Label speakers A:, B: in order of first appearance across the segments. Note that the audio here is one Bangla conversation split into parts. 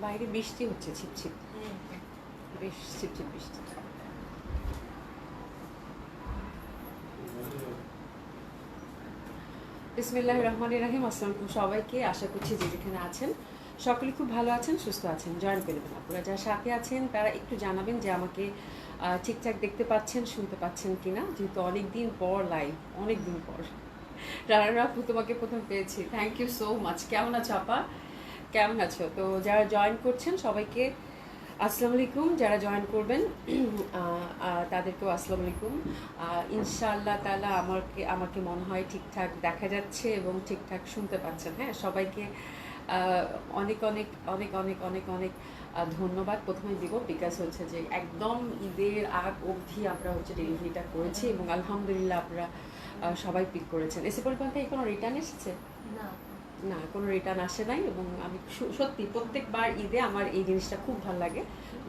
A: বাইরে বৃষ্টি হচ্ছে ছিপছিপ, বেশ ছিপছিপ বৃষ্টি। বিসমিল্লাহির রহমানির রহিম। আসসালামু আলাইকুম সবাইকে। আশা করছি যে যেখানে আছেন সকলে খুব ভালো আছেন, সুস্থ আছেন। জয়েন করে দেবেন। আপনারা যারা সাথে আছেন তারা একটু জানাবেন যে আমাকে ঠিকঠাক দেখতে পাচ্ছেন, শুনতে পাচ্ছেন কিনা, যেহেতু অনেক দিন পর লাইভ, অনেক দিন পর। রানা আপু তোমাকে প্রথম পেয়েছি, থ্যাংক ইউ সো মাচ। কেমন আছো আপা, কেমন আছো? তো যারা জয়েন করছেন সবাইকে আসসালামু আলাইকুম। যারা জয়েন করবেন তাদেরকেও আসসালামু আলাইকুম। ইনশাআল্লাহ তাআলা আমাকে মনে হয় ঠিকঠাক দেখা যাচ্ছে এবং ঠিকঠাক শুনতে পাচ্ছেন। হ্যাঁ, সবাইকে অনেক অনেক অনেক অনেক অনেক অনেক ধন্যবাদ প্রথমে দিব, বিকজ হচ্ছে যে একদম ঈদের আগ অবধি আমরা হচ্ছে ডেলিভারিটা করেছি এবং আলহামদুলিল্লাহ আপনারা সবাই পিক করেছেন। এসে পরিমাণ থেকে কোনো রিটার্ন এসেছে? না, কোনো রিটার্ন আসে নাই। এবং আমি সত্যি প্রত্যেকবার ঈদে আমার এই জিনিসটা খুব ভালো লাগে।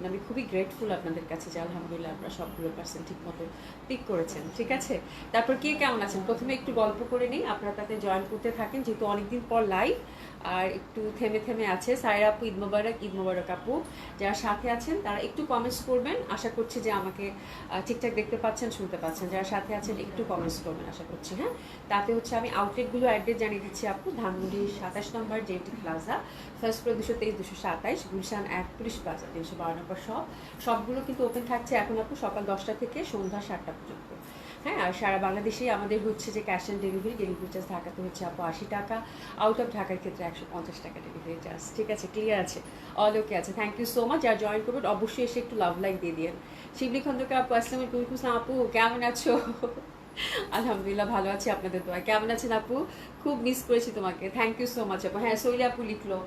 A: আমি খুবই গ্রেটফুল আপনাদের কাছে যে আলহামদুলিল্লাহ আপনারা সবগুলো পার্সেন্ট ঠিক মতো পিক করেছেন। ঠিক আছে, তারপর কে কেমন আছেন প্রথমে একটু গল্প করে নিই, আপনারা তাতে জয়েন করতে থাকেন যেহেতু অনেকদিন পর লাইভ আর একটু থেমে থেমে আছে। সায়রা আপু ঈদ মোবারক। ঈদ মোবারক আপু। যারা সাথে আছেন তারা একটু কমেন্টস করবেন, আশা করছি যে আমাকে ঠিকঠাক দেখতে পাচ্ছেন, শুনতে পাচ্ছেন। যারা সাথে আছেন একটু কমেন্টস করবেন আশা করছি। হ্যাঁ, তাতে হচ্ছে আমি আউটলেটগুলো অ্যাড্রেস জানিয়ে দিচ্ছি আপু। ধানমন্ডি 27 নম্বর জেটি plaza, first floor 223 227, Gulshan 1 police plaza 312 নম্বর সবগুলো কিন্তু ওপেন থাকছে এখন আপু সকাল 10টা থেকে সন্ধ্যা 7টা পর্যন্ত। হ্যাঁ, আর সারা বাংলাদেশেই আমাদের হচ্ছে যে ক্যাশ অন ডেলিভারি চার্জ ঢাকাতে হচ্ছে আপু 80 টাকা, আউট অফ ঢাকার ক্ষেত্রে 150 টাকা ডেলিভারি চার্জ। ঠিক আছে, ক্লিয়ার আছে, অল ওকে আছে। Thank you so much. যারা জয়েন করবেন অবশ্যই এসে একটু লাভ লাইক দিয়ে দিন। শিবলি খন্দকার আপু আসসালামু আলাইকুম। আপু কেমন আছো? আলহামদুলিল্লাহ ভালো আছি আপনাদের দোয়া। কেমন আছেন আপু? খুব মিস করেছি তোমাকে। থ্যাংক ইউ সো মাচ আপু। হ্যাঁ, সৈলি আপু লিখলো,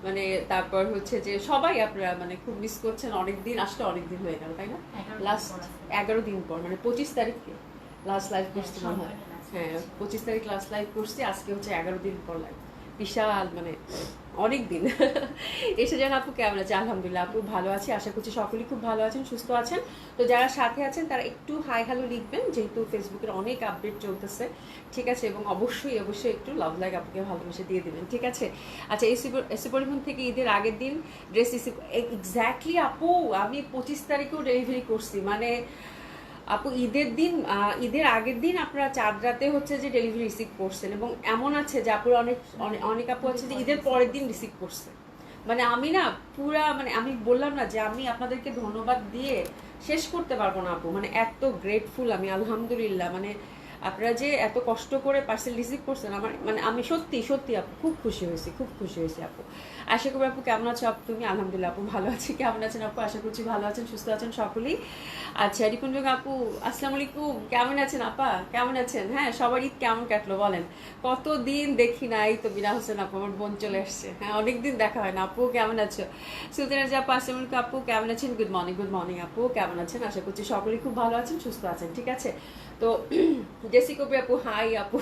A: মানে তারপর হচ্ছে যে সবাই আপনারা মানে খুব মিস করছেন। অনেকদিন আসলে অনেক দিন হয়ে গেল, তাই না? লাস্ট 11 দিন পর, মানে 25 তারিখে লাস্ট লাইভ করছি মনে হয়। হ্যাঁ, 25 তারিখ লাস্ট লাইভ করছি, আজকে হচ্ছে 11 দিন পর লাইভ। বিশাল মানে অনেক দিন। এসে যান আপু কেমন আছে? আলহামদুলিল্লাহ আপু ভালো আছি, আশা করছি সকলেই খুব ভালো আছেন, সুস্থ আছেন। তো যারা সাথে আছেন তারা একটু হাই হ্যালো লিখবেন, যেহেতু ফেসবুকের অনেক আপডেট চলতেছে। ঠিক আছে, এবং অবশ্যই অবশ্যই একটু লাভ লাইক আপুকে ভালোবেসে দিয়ে দেবেন। ঠিক আছে। আচ্ছা, এসি পরিবহন থেকে ঈদের আগের দিন ড্রেস রিসিভ, এক্স্যাক্টলি আপু আমি 25 তারিখেও ডেলিভারি করছি। মানে আপু ঈদের আগের দিন আপনারা 4 রাতে হচ্ছে যে ডেলিভারি রিসিভ করছেন, এবং এমন আছে যে আপুরা অনেক অনেক আপু আছে যে ঈদের পরের দিন রিসিভ করছে। মানে আমি না পুরা, মানে আমি বললাম না যে আমি আপনাদেরকে ধন্যবাদ দিয়ে শেষ করতে পারবো না আপু। মানে এত গ্রেটফুল আমি, আলহামদুলিল্লাহ। মানে আপনারা যে এত কষ্ট করে পার্সেল রিসিভ করছেন, আমার মানে আমি সত্যি সত্যি আপু খুব খুশি হয়েছি, খুব খুশি হয়েছি আপু। আশা করি আপু কেমন আছো আপু তুমি? আলহামদুলিল্লাহ আপু ভালো আছি। কেমন আছেন আপু? আশা করছি ভালো আছেন, সুস্থ আছেন সকলেই। আচ্ছা, রিপন বেগ আপু আসসালামু আলাইকুম। কেমন আছেন আপা, কেমন আছেন? হ্যাঁ, সবার ঈদ কেমন কাটলো বলেন? কতদিন দেখি নাই তো। বিনা হোসেন আপু আমার বোন চলে আসছে। হ্যাঁ, অনেকদিন দেখা হয় না। আপু কেমন আছো? সুলতানা আপু আসসালামু আলাইকুম আপু কেমন আছেন? গুড মর্নিং আপু কেমন আছেন? আশা করছি সকলেই খুব ভালো আছেন, সুস্থ আছেন। ঠিক আছে, তো জেসি কবি আপু হাই আপু।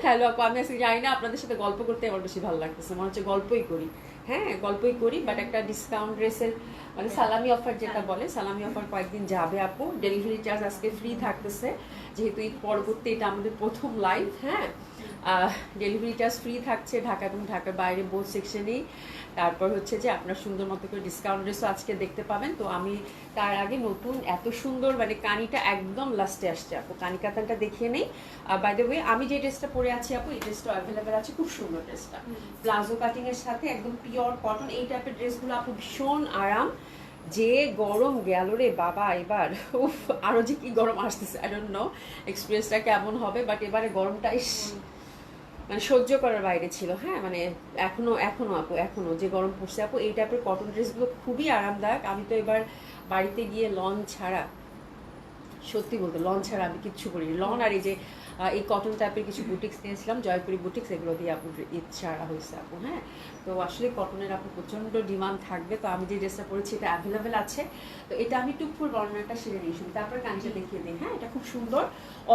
A: হ্যালো আপু, আমি আজকে জানি না আপনাদের সাথে গল্প করতে আমার বেশি ভালো লাগতেছে, মনে হচ্ছে গল্পই করি। হ্যাঁ, গল্পই করি, বাট একটা ডিসকাউন্ট ড্রেসের মানে সালামি অফার যেটা বলে, সালামি অফার কয়েকদিন যাবে আপু। ডেলিভারি চার্জ আজকে ফ্রি থাকতেছে, যেহেতু ঈদ পরবর্তী এটা আমাদের প্রথম লাইভ। হ্যাঁ, ডেলিভারি চার্জ ফ্রি থাকছে ঢাকা এবং ঢাকার বাইরে বোথ সেকশনেই। তারপর হচ্ছে যে আপনার সুন্দর মতো করে ডিসকাউন্ট ড্রেসও আজকে দেখতে পাবেন। তো আমি তার আগে নতুন এত সুন্দর মানে কানিটা একদম লাস্টে আসছে আপু, কানি কাতানটা দেখিয়ে নেই। বাই দ্য ওয়ে আমি যে ড্রেসটা পরে আছি আপু, এই ড্রেসটা অ্যাভেলেবেল আছে, খুব সুন্দর ড্রেসটা, প্লাজো কাটিং এর সাথে একদম পিওর কটন। এই টাইপের ড্রেসগুলো আপু ভীষণ আরাম। যে গরম গেল রে বাবা এবার, উফ আরো যে কি গরম আসতেছে, আই ডোন্ট নো এক্সপিরিয়েন্সটা কেমন হবে, বাট এবারে গরমটা মানে সহ্য করার বাইরে ছিল। হ্যাঁ, মানে এখনো আপু এখনো যে গরম পড়ছে আপু, এই টাইপের কটন ড্রেসগুলো খুবই আরামদায়ক। আমি তো এবার বাড়িতে গিয়ে লন ছাড়া, সত্যি বলতে লন ছাড়া আমি কিচ্ছু করিনি। লন আর এই যে এই কটন টাইপের কিছু বুটিক্স নিয়েছিলাম, জয়পুরি বুটিক্স, এগুলো দিয়ে আপু ঈদ ছাড়া হয়েছে আপু। হ্যাঁ, তো আসলে কটনের আপু প্রচণ্ড ডিমান্ড থাকবে। তো আমি যে ড্রেসটা পরেছি এটা অ্যাভেলেবেল আছে। তো এটা আমি টুকফুর বর্ণনাটা সেরে নিয়ে শুনি, তারপরে কানিটা দেখিয়ে দিই। হ্যাঁ, এটা খুব সুন্দর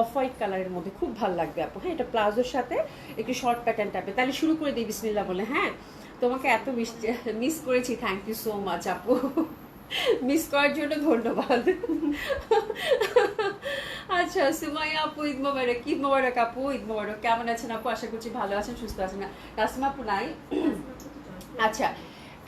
A: অফ হোয়াইট কালারের মধ্যে, খুব ভালো লাগবে আপু। হ্যাঁ, এটা প্লাজোর সাথে একটু শর্ট প্যাটার্ন টাইপের। তাহলে শুরু করে দিই বিসমিল্লাহ বলে। হ্যাঁ, তোমাকে এত মিস করেছি, থ্যাংক ইউ সো মাচ আপু। মিস করার জন্য ধন্যবাদ। আচ্ছা, সুমাইয়া আপু ঈদ মোবারক। ঈদ মোবারক আপু, ঈদ মোবারক। কেমন আছেন আপু? আশা করছি ভালো আছেন, সুস্থ আছেন। না তাসমা আপু নাই? আচ্ছা,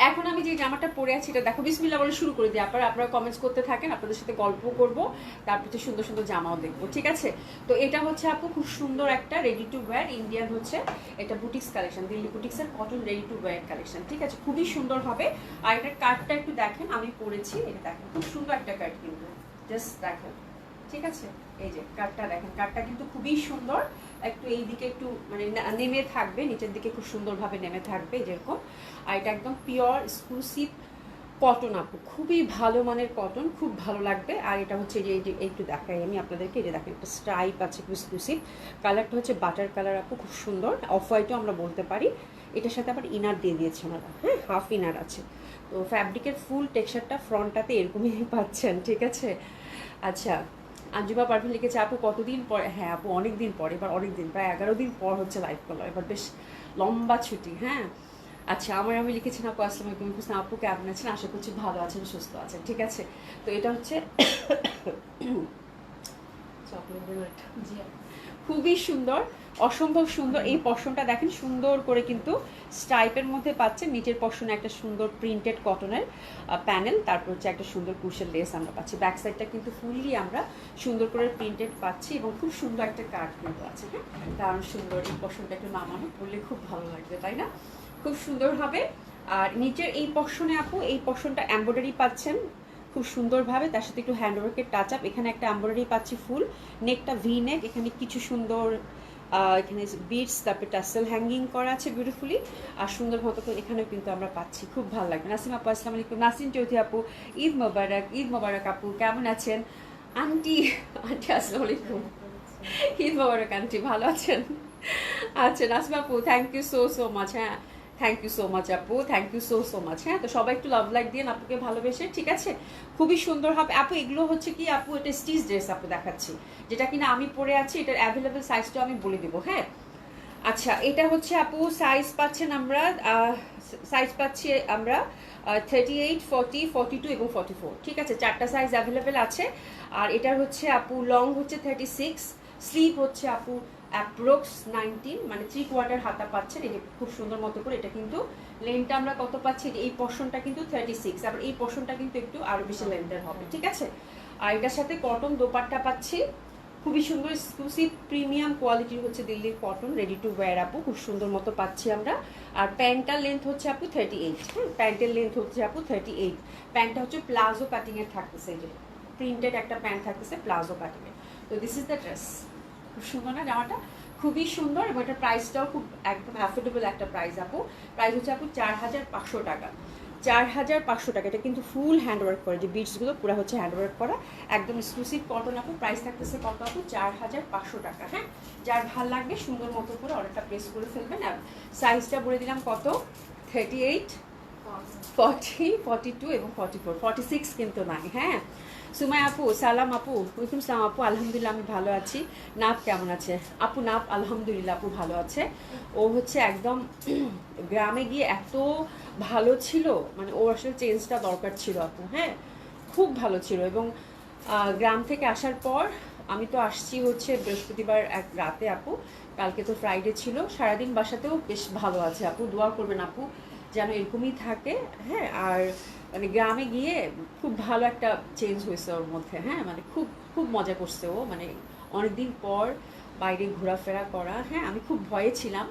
A: এখন আমি যে জামাটা পরে আছি এটা দেখো, বিসমিল্লাহ বলে শুরু করে দিই। আপনারা কমেন্টস করতে থাকেন, আপনাদের সাথে গল্প করব, তারপর হচ্ছে সুন্দর সুন্দর জামাও দেখবো, ঠিক আছে? তো এটা হচ্ছে আপু খুব সুন্দর একটা রেডি টু ওয়্যার ইন্ডিয়ান হচ্ছে এটা বুটিক্স কালেকশন, দিল্লি বুটিক্সের cotton ready to wire collection, ঠিক আছে? খুবই সুন্দর হবে। আর এটার কাটটা একটু দেখেন, আমি পরেছি, এটা দেখেন খুব সুন্দর একটা কাট কিন্তু, জাস্ট দেখেন, ঠিক আছে? এই যে কাটটা দেখেন, কাটটা কিন্তু খুবই সুন্দর, একটু এই দিকে একটু মানে নেমে থাকবে, নিচের দিকে খুব সুন্দরভাবে নেমে থাকবে যেরকম। আর এটা একদম পিওর এক্সক্লুসিভ কটন আপু, খুবই ভালো মানের কটন, খুব ভালো লাগবে। আর এটা হচ্ছে যে এই যে একটু দেখাই আমি আপনাদেরকে, এটা দেখেন একটা স্ট্রাইপ আছে এক্সক্লুসিভ, কালারটা হচ্ছে বাটার কালার আপু, খুব সুন্দর, অফ হোয়াইটও আমরা বলতে পারি। এটার সাথে আবার ইনার দিয়ে দিয়েছে ওনারা, হ্যাঁ হাফ ইনার আছে। তো ফ্যাব্রিকের ফুল টেক্সচারটা ফ্রন্টটাতে এরকমই পাচ্ছেন, ঠিক আছে? আচ্ছা, আঞ্জুমা পারভিন লিখেছে আপু কতদিন পরে, হ্যাঁ আপু অনেক দিন পরে, এবার অনেক দিন, প্রায় 11 দিন পর হচ্ছে লাইভ করলো, এবার বেশ লম্বা ছুটি, হ্যাঁ। আচ্ছা, আমি লিখেছেন আপু আসসালামু আলাইকুম, হোসেন আপু কেমন আছেন, আশা করছি ভালো আছেন সুস্থ আছেন, ঠিক আছে? তো এটা হচ্ছে খুবই সুন্দর, অসম্ভব সুন্দর। এই পশনটা দেখেন সুন্দর করে কিন্তু স্ট্রাইপের মধ্যে পাচ্ছেন, নিচের পশনে একটা সুন্দর প্রিন্টেড কটনের প্যানেল, তারপর হচ্ছে একটা সুন্দর কুশের লেস আমরা পাচ্ছি। ব্যাক সাইডটা কিন্তু ফুললি আমরা সুন্দর করে প্রিন্টেড পাচ্ছি এবং খুব সুন্দর একটা কাট কিন্তু আছে, হ্যাঁ কারণ সুন্দর এই পশনটা একটু নামানো পড়লে খুব ভালো লাগবে, তাই না? খুব সুন্দর হবে। আর নিচের এই পশনে আপু, এই পশনটা এমব্রয়ডারি পাচ্ছেন খুব সুন্দরভাবে, তার সাথে একটু হ্যান্ডওয়ার্কের টাচ আপ। এখানে একটা এমব্রয়ডারি পাচ্ছি ফুল, নেকটা ভি নেক, এখানে কিছু সুন্দর এখানে বিটস, তারপরে টাসেল হ্যাঙ্গিং করা আছে বিউটিফুলি, আর সুন্দর মতো করে এখানেও কিন্তু আমরা পাচ্ছি, খুব ভালো লাগবে। নাসিম আপু আসসালামু আলাইকুম, নাসিম চৌধুরী আপু ঈদ মোবারক, ঈদ মোবারক আপু কেমন আছেন? আন্টি আন্টি আসসালামু আলাইকুম, ঈদ মোবারক আন্টি, ভালো আছেন? আচ্ছা নাসিম আপু thank you so so much, হ্যাঁ থ্যাংক ইউ সো মাচ আপু, thank you so so much. হ্যাঁ, তো সবাই একটু লাভ লাইক দিয়ে আপুকে ভালোবেসে, ঠিক আছে? খুবই সুন্দর হবে আপু। এগুলো হচ্ছে কি আপু, এটা স্টিচ ড্রেস আপু দেখাচ্ছি, যেটা কিনা আমি পরে আছি, এটার অ্যাভেলেবেল সাইজটা আমি বলে দেবো, হ্যাঁ। আচ্ছা, এটা হচ্ছে আপু সাইজ পাচ্ছেন আমরা, সাইজ পাচ্ছি আমরা 38, 40, 42 এবং 44, ঠিক আছে? চারটা সাইজ অ্যাভেলেবেল আছে। আর এটার হচ্ছে আপু লং হচ্ছে 36, স্লিভ হচ্ছে আপু অ্যাপ্রক্স 19, মানে 3/4 হাতা পাচ্ছেন। এই যে খুব সুন্দর মতো করে, এটা কিন্তু লেন্থটা আমরা কত পাচ্ছি, এই পোর্শনটা কিন্তু 36, আবার এই পোর্শনটা কিন্তু একটু আরো বেশি লেন্থের হবে, ঠিক আছে? আর এটার সাথে কটন দোপাট্টা পাচ্ছি, খুবই সুন্দর এক্সক্লুসিভ প্রিমিয়াম কোয়ালিটির হচ্ছে দিল্লির কটন রেডি টু ওয়্যার আপু, খুব সুন্দর মতো পাচ্ছি আমরা। আর প্যান্টটার লেন্থ হচ্ছে আপু 38, হ্যাঁ প্যান্টের লেন্থ হচ্ছে আপু 38। প্যান্টটা হচ্ছে প্লাজো কাটিং এর থাকতেছে, যে প্রিন্টেড একটা প্যান্ট থাকতেছে প্লাজো কাটিং এর। তো দিস ইজ দ্য ড্রেস, খুব সুন্দর না জামাটা? খুবই সুন্দর, এবং এটার প্রাইসটাও খুব একদম অ্যাফোর্ডেবল একটা প্রাইস আপু। প্রাইস হচ্ছে আপু 4500 টাকা, 4500 টাকা। এটা কিন্তু ফুল হ্যান্ডওয়ার্ক করে, যে বিটসগুলো পুরো হচ্ছে হ্যান্ডওয়ার্ক করা, একদম এক্সক্লুসিভ কটন আপু। প্রাইস থাকতেছে কত আপু? 4500 টাকা, হ্যাঁ। যার ভাল লাগবে সুন্দর মতো করে অর্ডারটা প্লেস করে ফেলবেন। আর সাইজটা বলে দিলাম কত, 38, 40, 42 এবং 44, 46 কিন্তু নাই, হ্যাঁ। সুমাই আপু সালাম আপু, ওয়ালাইকুম সালাম আপু, আলহামদুলিল্লাহ আমি ভালো আছি। নাপ কেমন আছে আপু? নাপ আলহামদুলিল্লাহ আপু ভালো আছে। ও হচ্ছে একদম গ্রামে গিয়ে এত ভালো ছিল, মানে ওর আসলে চেঞ্জটা দরকার ছিল আপু, হ্যাঁ খুব ভালো ছিল। এবং গ্রাম থেকে আসার পর আমি তো আসছি হচ্ছে বৃহস্পতিবার এক রাতে আপু, কালকে তো ফ্রাইডে ছিল, সারাদিন বাসাতেও বেশ ভালো আছে আপু। দোয়া করবেন আপু যেন এরকমই থাকে, হ্যাঁ। আর মানে গ্রামে গিয়ে খুব ভালো একটা চেঞ্জ হয়েছে ওর মধ্যে, হ্যাঁ মানে খুব খুব মজা করছে ও, মানে অনেকদিন পর বাইরে ঘোরাফেরা করা, হ্যাঁ। আমি খুব ভয়ে ছিলাম,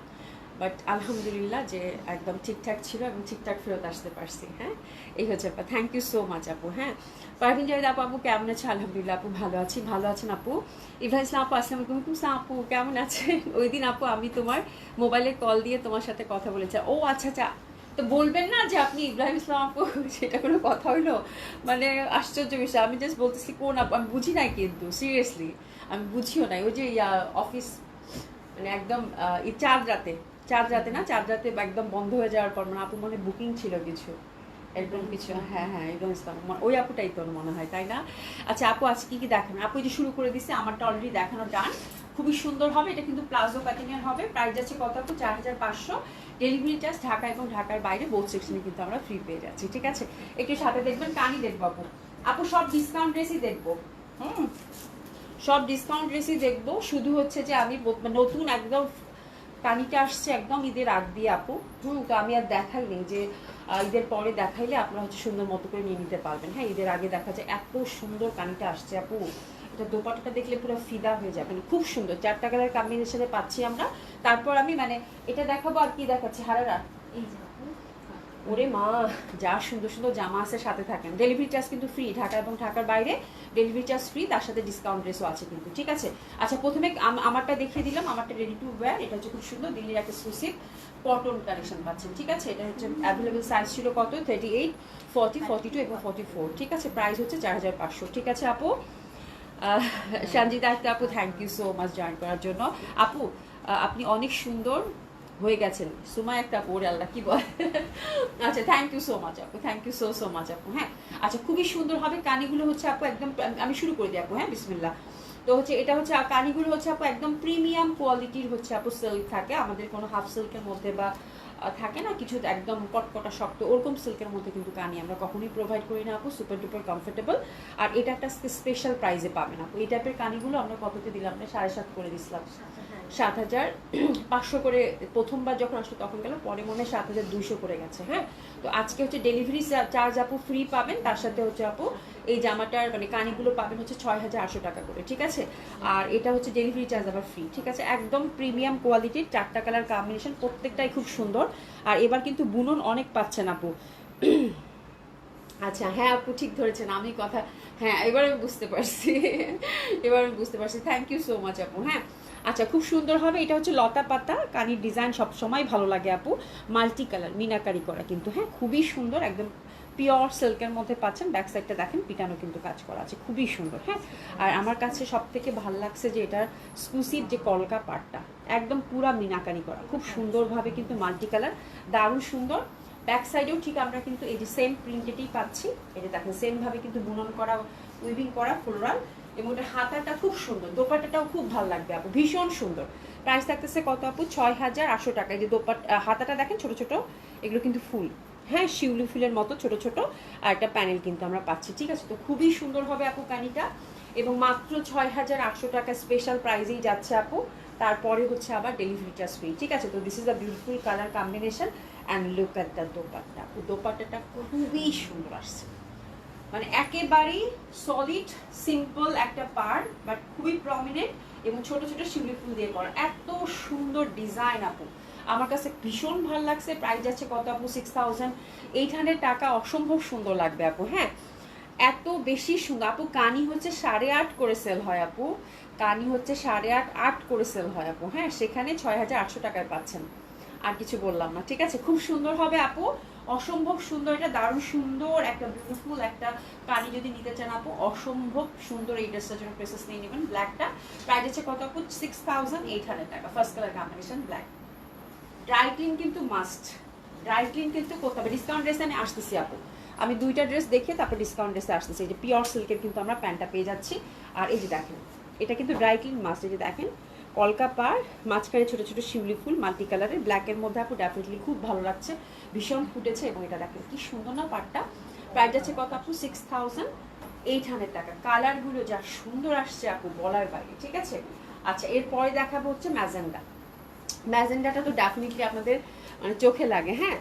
A: বাট আলহামদুলিল্লাহ যে একদম ঠিকঠাক ছিল এবং ঠিকঠাক ফেরত আসতে পারছি, হ্যাঁ। এই হচ্ছে আপা, থ্যাংক ইউ সো মাচ আপু, হ্যাঁ। পারভিন জাহিদ আপু, আপু কেমন আছে? আলহামদুলিল্লাহ আপু ভালো আছি, ভালো আছেন আপু? ইভা ইসলাম আপু আসসালামু আলাইকুম, আপু কেমন আছেন? ওই দিন আপু আমি তোমার মোবাইলে কল দিয়ে তোমার সাথে কথা বলেছি। ও আচ্ছা আচ্ছা, তো বলবেন না যে আপনি ইব্রাহিম ইসলাম আপু, সেটা কোনো কথা হইলো? মানে আশ্চর্য বিষয়, আমি জাস্ট বলতেছি কোন আপু, আমি বুঝি নাই কিন্তু সিরিয়াসলি আমি বুঝিও নাই। ওই যে অফিস মানে একদম চাঁদ রাতে না, চাঁদ রাতে একদম বন্ধ হয়ে যাওয়ার পর মানে আপু মনে বুকিং ছিল কিছু একদম কিছু, হ্যাঁ হ্যাঁ একদম ইসলাম ওই আপুটাই তোর মনে হয়, তাই না? আচ্ছা আপু আজকে কি কি দেখানো? আপু যে শুরু করে দিচ্ছে, আমারটা অলরেডি দেখানো ডান। খুবই সুন্দর হবে, এটা কিন্তু প্লাজো কাটিং এর হবে। প্রাইস যাচ্ছে কত আপু? 4500। ডেলিভারি চার্জ ঢাকা এবং ঢাকার বাইরে বোথ সেকশনে কিন্তু আমরা ফ্রি পেয়ে যাচ্ছি, ঠিক আছে? একটু সাথে দেখবেন, কানি দেখবো আপু। আপু সব ডিসকাউন্ট ড্রেসই দেখবো, সব ডিসকাউন্ট ড্রেসই দেখবো। শুধু হচ্ছে যে আমি নতুন একদম কানিটা আসছে একদম ঈদের আগ দিয়ে আপু, তো আমি আর দেখাইনি যে ঈদের পরে দেখাইলে আপনারা হচ্ছে সুন্দর মতো করে নিয়ে নিতে পারবেন। হ্যাঁ, ঈদের আগে দেখা যায় এত সুন্দর কানিটা আসছে আপু, এটা দোপাট্টাটা দেখলে পুরো ফিদা হয়ে যাবেন, খুব সুন্দর 4টা কালার কম্বিনেশনে পাচ্ছি আমরা। তারপর আমি মানে এটা দেখাবো আর কি দেখাচ্ছি হারারা, এই যে ওরে মা যা সুন্দর সুন্দর জামা আছে, সাথে থাকেন। ডেলিভারি চার্জ কিন্তু ফ্রি, ঢাকা এবং ঢাকার বাইরে ডেলিভারি চার্জ ফ্রি, তার সাথে ডিসকাউন্ট ড্রেসও আছে কিন্তু, ঠিক আছে। আচ্ছা প্রথমে আমারটা দেখিয়ে দিলাম, আমারটা রেডি টু ওয়্যার, এটা হচ্ছে খুব সুন্দর দিল্লির একটা এক্সক্লুসিভ কটন কালেকশন পাচ্ছেন, ঠিক আছে। এটা হচ্ছে অ্যাভেলেবেল সাইজ ছিল কত 38, 40, 42 এবং 44, ঠিক আছে। প্রাইস হচ্ছে 4500, ঠিক আছে আপু। সঞ্জিতা আক্তার আপু thank you so much join করার জন্য। আপু আপনি অনেক সুন্দর হয়ে গেছেন, সুমাই একটা পরে আল্লাহ কি বলে। আচ্ছা থ্যাংক ইউ সো মাচ আপু, থ্যাংক ইউ সো মাচ আপু। হ্যাঁ আচ্ছা খুবই সুন্দর হবে কানিগুলো হচ্ছে আপু একদম, আমি শুরু করে দিই আপু, হ্যাঁ বিসমিল্লাহ। তো হচ্ছে এটা হচ্ছে কানিগুলো হচ্ছে আপু একদম প্রিমিয়াম কোয়ালিটির হচ্ছে আপু সিল্ক থাকে, আমাদের কোনো হাফ সিল্কের মধ্যে বা থাকে না কিছু একদম কটকটা শক্ত, ওরকম সিল্কের মধ্যে কিন্তু কানি আমরা কখনোই প্রোভাইড করি না আপু, সুপার ডুপার কমফোর্টেবল। আর এটা একটা স্পেশাল প্রাইসে পাবেন আপু। এই টাইপের কানিগুলো আমরা কততে দিলাম, আমরা 7.5 করে দিছিলাম, 7500 করে প্রথমবার যখন আসলো তখন গেল, পরে মনে হয় 7200 করে গেছে। হ্যাঁ তো আজকে হচ্ছে ডেলিভারি চার্জ আপু ফ্রি পাবেন, তার সাথে হচ্ছে আপু এই জামাটার মানে কানিগুলো পাবেন হচ্ছে 6800 টাকা করে, ঠিক আছে। আর এটা হচ্ছে ডেলিভারি চার্জ আবার ফ্রি, ঠিক আছে। একদম প্রিমিয়াম কোয়ালিটির 4টা কালার কম্বিনেশন, প্রত্যেকটাই খুব সুন্দর। আর এবার কিন্তু বুনন অনেক পাচ্ছেন আপু। আচ্ছা হ্যাঁ আপু ঠিক ধরেছেন, আমি কথা হ্যাঁ এবার আমি বুঝতে পারছি, এবার আমি বুঝতে পারছি, থ্যাংক ইউ সো মাচ আপু। হ্যাঁ আচ্ছা খুব সুন্দর হবে, এটা হচ্ছে লতা পাতা কানির ডিজাইন, সব সময় ভালো লাগে আপু, মাল্টি কালার মিনাকারি করা কিন্তু, হ্যাঁ খুবই সুন্দর, একদম পিওর সিল্কের মধ্যে পাচ্ছেন। ব্যাক সাইডটা দেখেন পিটানো কিন্তু কাজ করা আছে, খুবই সুন্দর। হ্যাঁ আর আমার কাছে সব থেকে ভালো লাগছে যে এটার এক্সক্লুসিভ যে কলকা পাটটা একদম পুরা মিনাকারি করা, খুব সুন্দরভাবে কিন্তু মাল্টি কালার, দারুণ সুন্দর। ব্যাক সাইডেও ঠিক আমরা কিন্তু এই যে সেম প্রিন্টেডই পাচ্ছি, এটা দেখেন সেম ভাবে কিন্তু বুনন করা, উইভিং করা ফ্লোরাল, এবং এটা হাতাটা খুব সুন্দর, দোপাট্টাটাও খুব ভালো লাগবে আপু, ভীষণ সুন্দর। প্রাইস থাকতেছে কত আপু 6800 টাকা। এই যে হাতাটা দেখেন ছোট ছোট, এগুলো কিন্তু ফুল, হ্যাঁ শিউলি ফুলের মতো ছোট ছোট, আর একটা প্যানেল কিন্তু আমরা পাচ্ছি, ঠিক আছে। তো খুবই সুন্দর হবে আপু কানিটা, এবং মাত্র 6800 টাকা স্পেশাল প্রাইজেই যাচ্ছে আপু। তারপরে হচ্ছে আবার ডেলিভারি চার্জ ফ্রি, ঠিক আছে। তো this is a beautiful colour combination and look at the dupatta. দোপাট্টাটা খুবই সুন্দর আসছে, মানে একেবারেই সলিড সিম্পল একটা পার, বাট খুবই প্রমিনেন্ট এবং ছোট ছোট শিউলি ফুল দিয়ে করা, এত সুন্দর ডিজাইন আপু, আমার কাছে ভীষণ ভালো লাগছে। প্রাইস যাচ্ছে কত আপু 6800 টাকা, অসম্ভব সুন্দর লাগবে আপু। হ্যাঁ এত বেশি সুন্দর আপু, কানি হচ্ছে 8.5 করে সেল হয় আপু, কানি হচ্ছে 8.5 করে সেল হয় আপু। হ্যাঁ সেখানে 6800 টাকায় পাচ্ছেন, আর কিছু বললাম না, ঠিক আছে। খুব সুন্দর হবে আপু, অসম্ভব সুন্দর, এটা দারুণ সুন্দর একটা বিউটিফুল একটা কানি যদি নিতে চান আপু, অসম্ভব সুন্দর এই ড্রেসটার জন্য প্রেসেস নিয়ে নেবেন। ব্ল্যাকটা প্রাইস আছে কত আপু 6800 টাকা, first colour combination black. Dry clean কিন্তু মাস্ট, ড্রাই ক্লিন কিন্তু করতে হবে। ডিসকাউন্ট ড্রেসে আমি আসতেছি আপু, আমি দুইটা ড্রেস দেখে তারপর ডিসকাউন্ট ড্রেসে আসতেছি। এই যে পিওর সিল্কের কিন্তু আমরা প্যান্টটা পেয়ে যাচ্ছি, আর এই যে দেখেন এটা কিন্তু ড্রাই ক্লিন মাস্ট। এই যে দেখেন কলকা পার, মাঝখানে ছোটো ছোটো শিউলি ফুল মাল্টি কালারের, ব্ল্যাকের মধ্যে আপু ডেফিনেটলি খুব ভালো লাগছে, ভীষণ ফুটেছে। এবং এটা দেখেন কি সুন্দর না পাটটা। প্রাইস আছে কত আপু 6800 টাকা। কালারগুলো যা সুন্দর আসছে আপু বলার বাইরে, ঠিক আছে। আচ্ছা এরপরে দেখাবো হচ্ছে ম্যাজেন্ডা। ম্যাজেন্ডাটা তো ডেফিনেটলি আপনাদের মানে চোখে লাগে। হ্যাঁ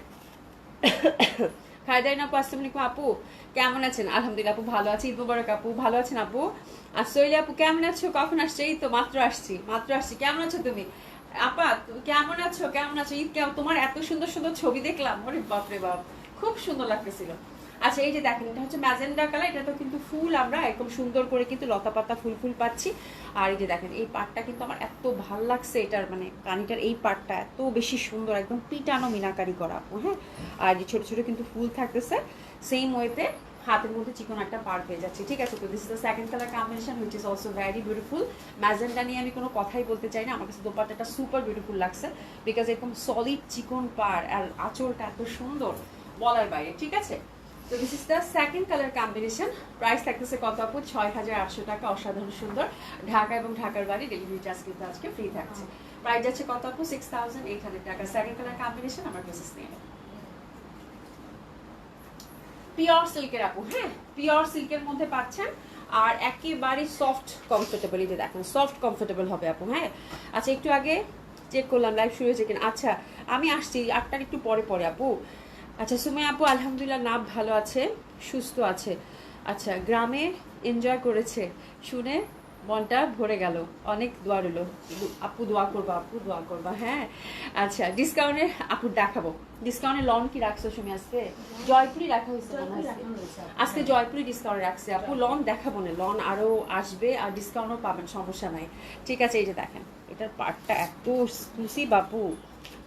A: খায়দারিন আপু আসসালামু আলাইকুম আপু, কেমন আছেন? আলহামদুলিল্লাহ আপু ভালো আছি, ঈদ মুবারক আপু, ভালো আছেন আপু। আর সৈলি আপু কেমন আছো? কখন আসছে? এই তো মাত্র আসছি। কেমন আছো তুমি আপা? তুমি কেমন আছো? ঈদ কেমন? তোমার এত সুন্দর সুন্দর ছবি দেখলাম, ওরে বাপরে বাপ, খুব সুন্দর লাগতেছিল। আচ্ছা এই যে দেখেন এটা হচ্ছে ম্যাজেন্ডা কালার, এটা তো কিন্তু ফুল আমরা এরকম সুন্দর করে কিন্তু লতা পাতা ফুল ফুল পাচ্ছি। আর এই যে দেখেন এই পাটটা কিন্তু আমার এত ভাল লাগছে, এটার মানে কানিটার এই পাটটা এত বেশি সুন্দর, একদম পিটানো মিনাকারি করা আপু। হ্যাঁ আর যে ছোট ছোট কিন্তু ফুল থাকতেছে, সেম ওয়েতে হাতের মধ্যে চিকন একটা পার পেয়ে যাচ্ছে, ঠিক আছে। তো this is the second colour combination which is also very beautiful. Magenta নিয়ে আমি কোনো কথাই বলতে চাই না, আমার কাছে দোপাট্টাটা সুপার বিউটিফুল লাগছে, বিকজ এরকম সলিড চিকন পার আর আঁচলটা এত সুন্দর বলার বাইরে, ঠিক আছে। তো this is the second colour combination. Price থাকতেছে কত আপু 6800 টাকা, অসাধারণ সুন্দর। ঢাকা এবং ঢাকার বাড়ি ডেলিভারি চার্জ কিন্তু আজকে ফ্রি থাকছে। প্রাইস যাচ্ছে কত আপু 6800 টাকা। সেকেন্ড কালার কম্বিনেশন আমার প্রেসেস নিয়ে নেব। পিওর সিল্কের আপু, হ্যাঁ পিওর সিল্কের মধ্যে পাচ্ছেন, আর একেবারে সফট কমফোর্টেবল, এই যে দেখেন সফট কমফোর্টেবল হবে আপু। হ্যাঁ আচ্ছা একটু আগে চেক করলাম লাইভ শুরু হয়েছে কিনা। আচ্ছা আমি আসছি 8টার একটু পরে পরে আপু। আচ্ছা সুমে আপু আলহামদুলিল্লাহ নাম ভালো আছে, সুস্থ আছে। আচ্ছা গ্রামে এনজয় করেছে শুনে মনটা ভরে গেল, অনেক দোয়া রইল। আপু দোয়া করবা, আপু দোয়া করবা, হ্যাঁ। আচ্ছা ডিসকাউন্টে আপু দেখাবো, ডিসকাউন্টে লন কি রাখছো তুমি আজকে? জয়পুরি রাখা হয়েছে মনে হয় আজকে, জয়পুরি ডিসকাউন্ট রাখছে আপু। লন দেখাবো না, লন আরও আসবে আর ডিসকাউন্টও পাবেন, সমস্যা নাই। ঠিক আছে এই যে দেখেন এটার পার্টটা এত এক্সক্লুসিভ আপু,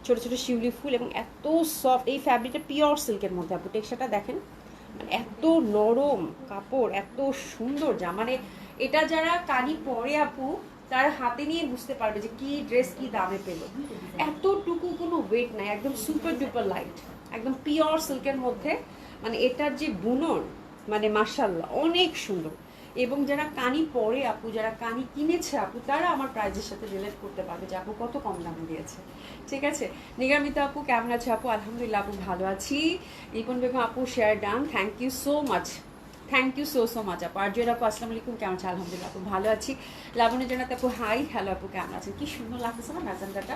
A: ছোট ছোট শিউলি ফুল এবং এত সফট। এই ফ্যাব্রিকটা পিওর সিল্কের মধ্যে আপু, টেক্সচারটা দেখেন, মানে এত নরম কাপড়, এত সুন্দর মানে এটা যারা কানি পরে আপু তারা হাতে নিয়ে বুঝতে পারবে যে কি ড্রেস কি দামে পেলো। এতটুকু কোনো ওয়েট নাই, একদম সুপার ডুপার লাইট, একদম পিওর সিল্কের মধ্যে। মানে এটার যে বুনন মানে মাশাআল্লাহ অনেক সুন্দর। এবং যারা কানি পরে আপু, যারা কানি কিনেছে আপু, তারা আমার প্রাইজের সাথে রিলেট করতে পারবে যে আপু কত কম দামে দিয়েছে। ঠিক আছে নিগামিতা আপু কেমন আছে আপু? আলহামদুলিল্লাহ আপু ভালো আছি। রিপন বেগম আপু share done, thank you so much, thank you so much আপু। আর জয়ের আপু আসসালামু আলাইকুম, কেমন আছে? আলহামদুলিল্লাহ আপু ভালো আছি। লাবণী জানাত আপু হাই, হ্যালো আপু কেমন আছেন? কি সুন্দর লাগতেছে না ম্যাজেন্ডাটা,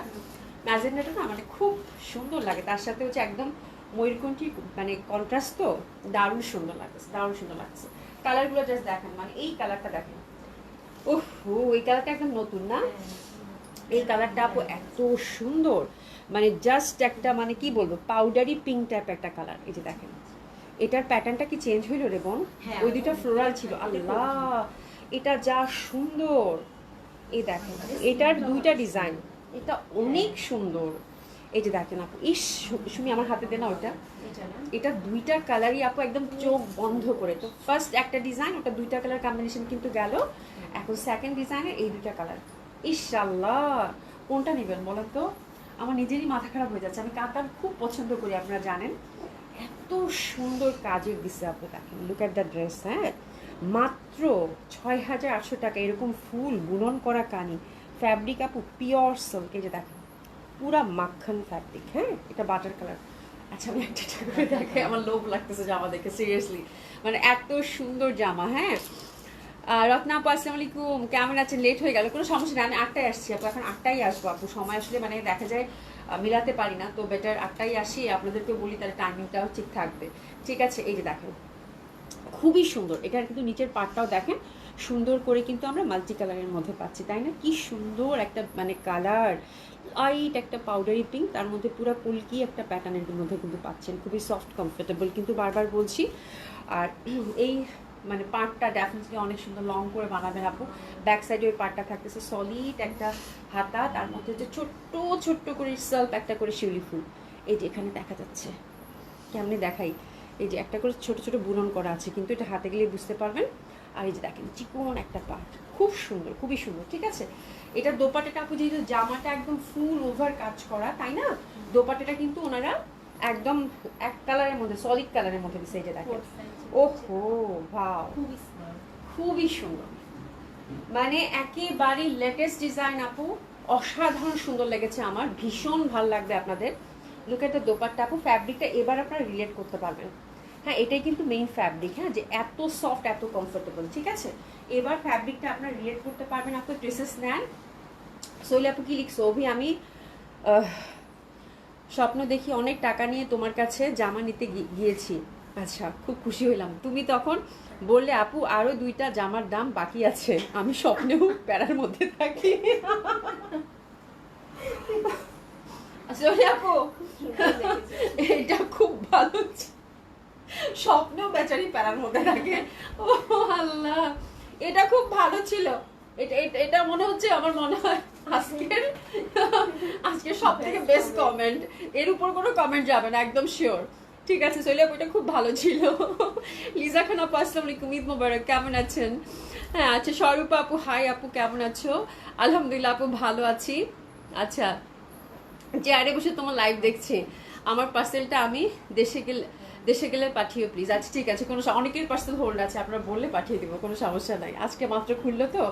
A: ম্যাজেন্ডাটা না মানে খুব সুন্দর লাগে, তার সাথে হচ্ছে একদম ময়ূরকণ্ঠী মানে কন্ট্রাস্ট, তো দারুণ সুন্দর লাগতেছে, দারুণ সুন্দর লাগতেছে। কালারগুলো জাস্ট দেখেন, মানে এই কালারটা দেখেন, ওহ এই কালারটা একদম নতুন না? এই কালারটা আপু এত সুন্দর, মানে জাস্ট একটা মানে কি বলবো পাউডারি পিঙ্ক টাইপ একটা কালার। এই যে দেখেন এটার প্যাটার্নটা কি চেঞ্জ হইলো রে বোন? ওই দুইটা ফ্লোরাল ছিল, আল্লাহ এটা যা সুন্দর। এই দেখেন এটার দুইটা ডিজাইন, এটা অনেক সুন্দর। এই যে দেখেন আপু, ইস সুমি আমার হাতে দে না ওইটা, এটা দুইটা কালারই আপু একদম চোখ বন্ধ করে। তো ফার্স্ট একটা ডিজাইন, ওটা দুইটা কালার কম্বিনেশন কিন্তু গেল, এখন সেকেন্ড ডিজাইনের এই দুইটা কালার। ইনশাআল্লাহ কোনটা নেবেন বলেন তো? আমার নিজেরই মাথা খারাপ হয়ে যাচ্ছে, আমি কাতান খুব পছন্দ করি আপনারা জানেন। এত সুন্দর কাজের দিচ্ছে আপু, দেখেন লুক অ্যাট দ্য ড্রেস। হ্যাঁ মাত্র 6,800 টাকা, এরকম ফুল বুনন করা কানি, ফ্যাব্রিক আপু পিওর সিল্ক। এই যে দেখেন পুরা মাখন ফ্যাব্রিক, হ্যাঁ এটা বাটার কালার। আচ্ছা আমি একটা করে দেখে, আমার লোভ লাগতেছে জামা দেখে সিরিয়াসলি, মানে এত সুন্দর জামা। হ্যাঁ রত্না আপু আসসালামু আলাইকুম, কেমন আছেন? লেট হয়ে গেল, কোনো সমস্যা নেই, আমি 8টায় আসছি আপু, এখন 8টায় আসবো আপু। সময় আসলে মানে দেখা যায় মিলাতে পারি না, তো বেটার 8টায় আসি, আপনাদেরকে বলি তাহলে টাইমিংটাও ঠিক থাকবে। ঠিক আছে এই যে দেখেন খুবই সুন্দর, এটার কিন্তু নিচের পার্টটাও দেখেন সুন্দর করে কিন্তু আমরা মাল্টি কালারের মধ্যে পাচ্ছি, তাই না? কি সুন্দর একটা মানে কালার, লাইট একটা পাউডারি পিঙ্ক, তার মধ্যে পুরো পুলকি একটা প্যাটার্নের মধ্যে কিন্তু পাচ্ছেন, খুবই সফট কমফোর্টেবল কিন্তু বারবার বলছি। আর এই মানে পার্টটা ডেফিনেটলি অনেক সুন্দর লং করে বানাবেন আপু। ব্যাক সাইডে ওই পার্টটা থাকতেছে সলিড একটা হাতা, তার মধ্যে হচ্ছে ছোট্ট ছোট্ট করে সেলফ একটা করে শিউলি ফুল। এই যে এখানে দেখা যাচ্ছে, কেমনে দেখাই, এই যে একটা করে ছোট ছোট বুনন করা আছে, কিন্তু এটা হাতে গেলে বুঝতে পারবেন। আর এই যে দেখেন চিকন একটা পার্ট, খুব সুন্দর, খুবই সুন্দর। ঠিক আছে এটার দোপাট্টাটা আপু, যেহেতু জামাটা একদম ফুল ওভার কাজ করা, তাই না? দোপাট্টাটা কিন্তু ওনারা একদম এক কালারের মধ্যে, সলিড কালারের মধ্যে দিচ্ছে। এই যে দেখেন ওহো ভাও, খুবই সুন্দর, মানে একেবারে লেটেস্ট ডিজাইন আপু, অসাধারণ সুন্দর লেগেছে আমার, ভীষণ ভালো লাগবে আপনাদের। লুক এট দ্য দোপাট্টা আপু, ফ্যাব্রিকটা এবার আপনারা রিলেট করতে পারবেন। হ্যাঁ এটাই কিন্তু মেইন ফ্যাব্রিক, হ্যাঁ যে এত সফট এত কমফোর্টেবল। ঠিক আছে এবার ফ্যাব্রিকটা আপনারা রিলেট করতে পারবেন আপু, ড্রেসেস নেন। সোহেল আপু কি লিখছো? অভি আমি স্বপ্ন দেখি অনেক টাকা নিয়ে তোমার কাছে জামা নিতে গিয়েছি। আচ্ছা খুব খুশি হইলাম, তুমি তখন বললে আপু আরো 2টা জামার দাম বাকি আছে, আমি স্বপ্নেও প্যারার মধ্যে থাকি। আসলে আপু এটা খুব ভালো, স্বপ্নেও বেচারি প্যারার মধ্যে থাকে। ও আল্লাহ এটা খুব ভালো ছিল, এটা মনে হচ্ছে, আমার মনে হয় আজকের সব থেকে বেস্ট কমেন্ট, এর উপর কোনো কমেন্ট যাবে না একদম শিওর। ঠিক আছে সোহেল আপু এটা খুব ভালো ছিল। লিজা খান আপু আসসালামু আলাইকুম, ঈদ মোবারক, কেমন আছেন? হ্যাঁ আচ্ছা স্বরূপা আপু হাই আপু কেমন আছো? আলহামদুলিল্লাহ আপু ভালো আছি। আচ্ছা চেয়ারে বসে তোমার লাইভ দেখছি, আমার পার্সেলটা আমি দেশে গেলে পাঠিও প্লিজ। আচ্ছা ঠিক আছে, কোনো অনেকের পার্সেল হোল্ড আছে, আপনারা বললে পাঠিয়ে দিব, কোনো সমস্যা নাই, আজকে মাত্র খুললো তো।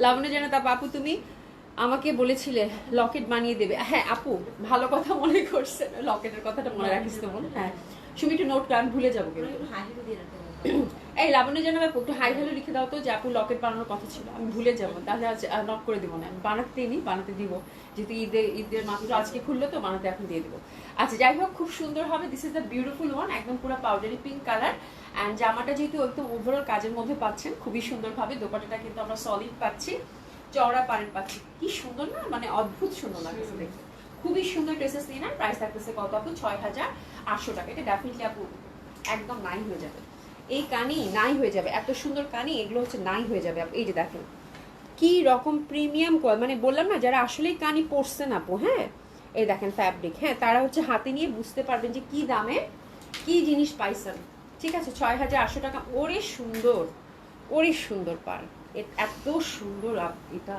A: লাবণ্য জানা তা আপু তুমি আমাকে বলেছিলে লকেট বানিয়ে দেবে। হ্যাঁ আপু ভালো কথা মনে করছে, লকেটের কথাটা মনে রাখিস তো বোন। হ্যাঁ সুমি একটু নোট করে, আমি ভুলে যাবো কিন্তু। এই লাবণ্য যেন একটু হাই হ্যালো লিখে দাও তো, যে আপু লকেট বানানোর কথা ছিল, আমি ভুলে যাবো, তাহলে আজ নক করে দেবো না, বানাতেই নি, বানাতে দিব, যেহেতু ঈদের মাত্র আজকে খুললো তো, বানাতে এখন দিয়ে দেবো। আচ্ছা যাই হোক, খুব সুন্দর হবে। This is the beautiful one, একদম পুরো পাউডারি পিঙ্ক কালার। অ্যান্ড জামাটা যেহেতু একদম ওভারঅল কাজের মধ্যে পাচ্ছেন খুবই সুন্দরভাবে, দোপাটাটা কিন্তু আমরা সলিড পাচ্ছি, চওড়া পাড়ের পাচ্ছি, কি সুন্দর না, মানে অদ্ভুত সুন্দর লাগছে দেখতে, খুবই সুন্দর ড্রেসেস নিয়ে নেন। প্রাইস থাকতেছে কত আপু? ৬,৮০০ টাকা। এটা ডেফিনেটলি আপু একদম নাই হয়ে যাবে, এই কানি নাই হয়ে যাবে, এত সুন্দর কানি, এগুলো হচ্ছে নাই হয়ে যাবে। এই যে দেখেন কি রকম প্রিমিয়াম কোয়ালিটি, মানে বললাম না যারা আসলেই কানি পরছে না আপু, হ্যাঁ এই দেখেন ফ্যাব্রিক, হ্যাঁ তারা হচ্ছে হাতে নিয়ে বুঝতে পারবেন যে কি দামে কি জিনিস পাইছেন। ঠিক আছে, ৬,৮০০ টাকা। ওরে সুন্দর, ওরে সুন্দর পার, এত সুন্দর, এটা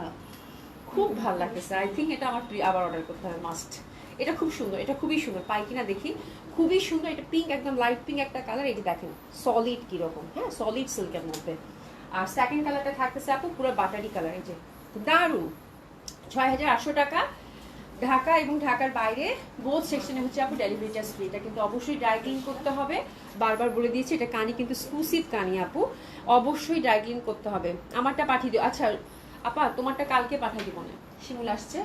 A: খুব ভালো লাগতেছে। আই থিঙ্ক এটা আমার আবার অর্ডার করতে হবে, মাস্ট। এটা খুব সুন্দর, এটা খুবই সুন্দর, পাই কিনা দেখি, খুবই সুন্দর। এটা পিঙ্ক, একদম লাইট পিঙ্ক একটা কালার, এই যে দেখেন সলিড কিরকম, হ্যাঁ সলিড সিল্কের মধ্যে। আর সেকেন্ড কালারটা থাকতেছে আপু পুরো বাটারি কালার, এই যে দারুণ। ৬,৮০০ টাকা। ঢাকা এবং ঢাকার বাইরে বোথ সেকশনে হচ্ছে আপু ডেলিভারি চার্জ ফ্রি। এটা কিন্তু অবশ্যই ড্রাই ক্লিন করতে হবে, বারবার বলে দিয়েছি, এটা কানি কিন্তু এক্সক্লুসিভ কানি আপু, অবশ্যই ড্রাই ক্লিন করতে হবে। আমারটা পাঠিয়ে দিও। আচ্ছা আপা তোমারটা কালকে পাঠিয়ে দিব না, শিমুল আসছে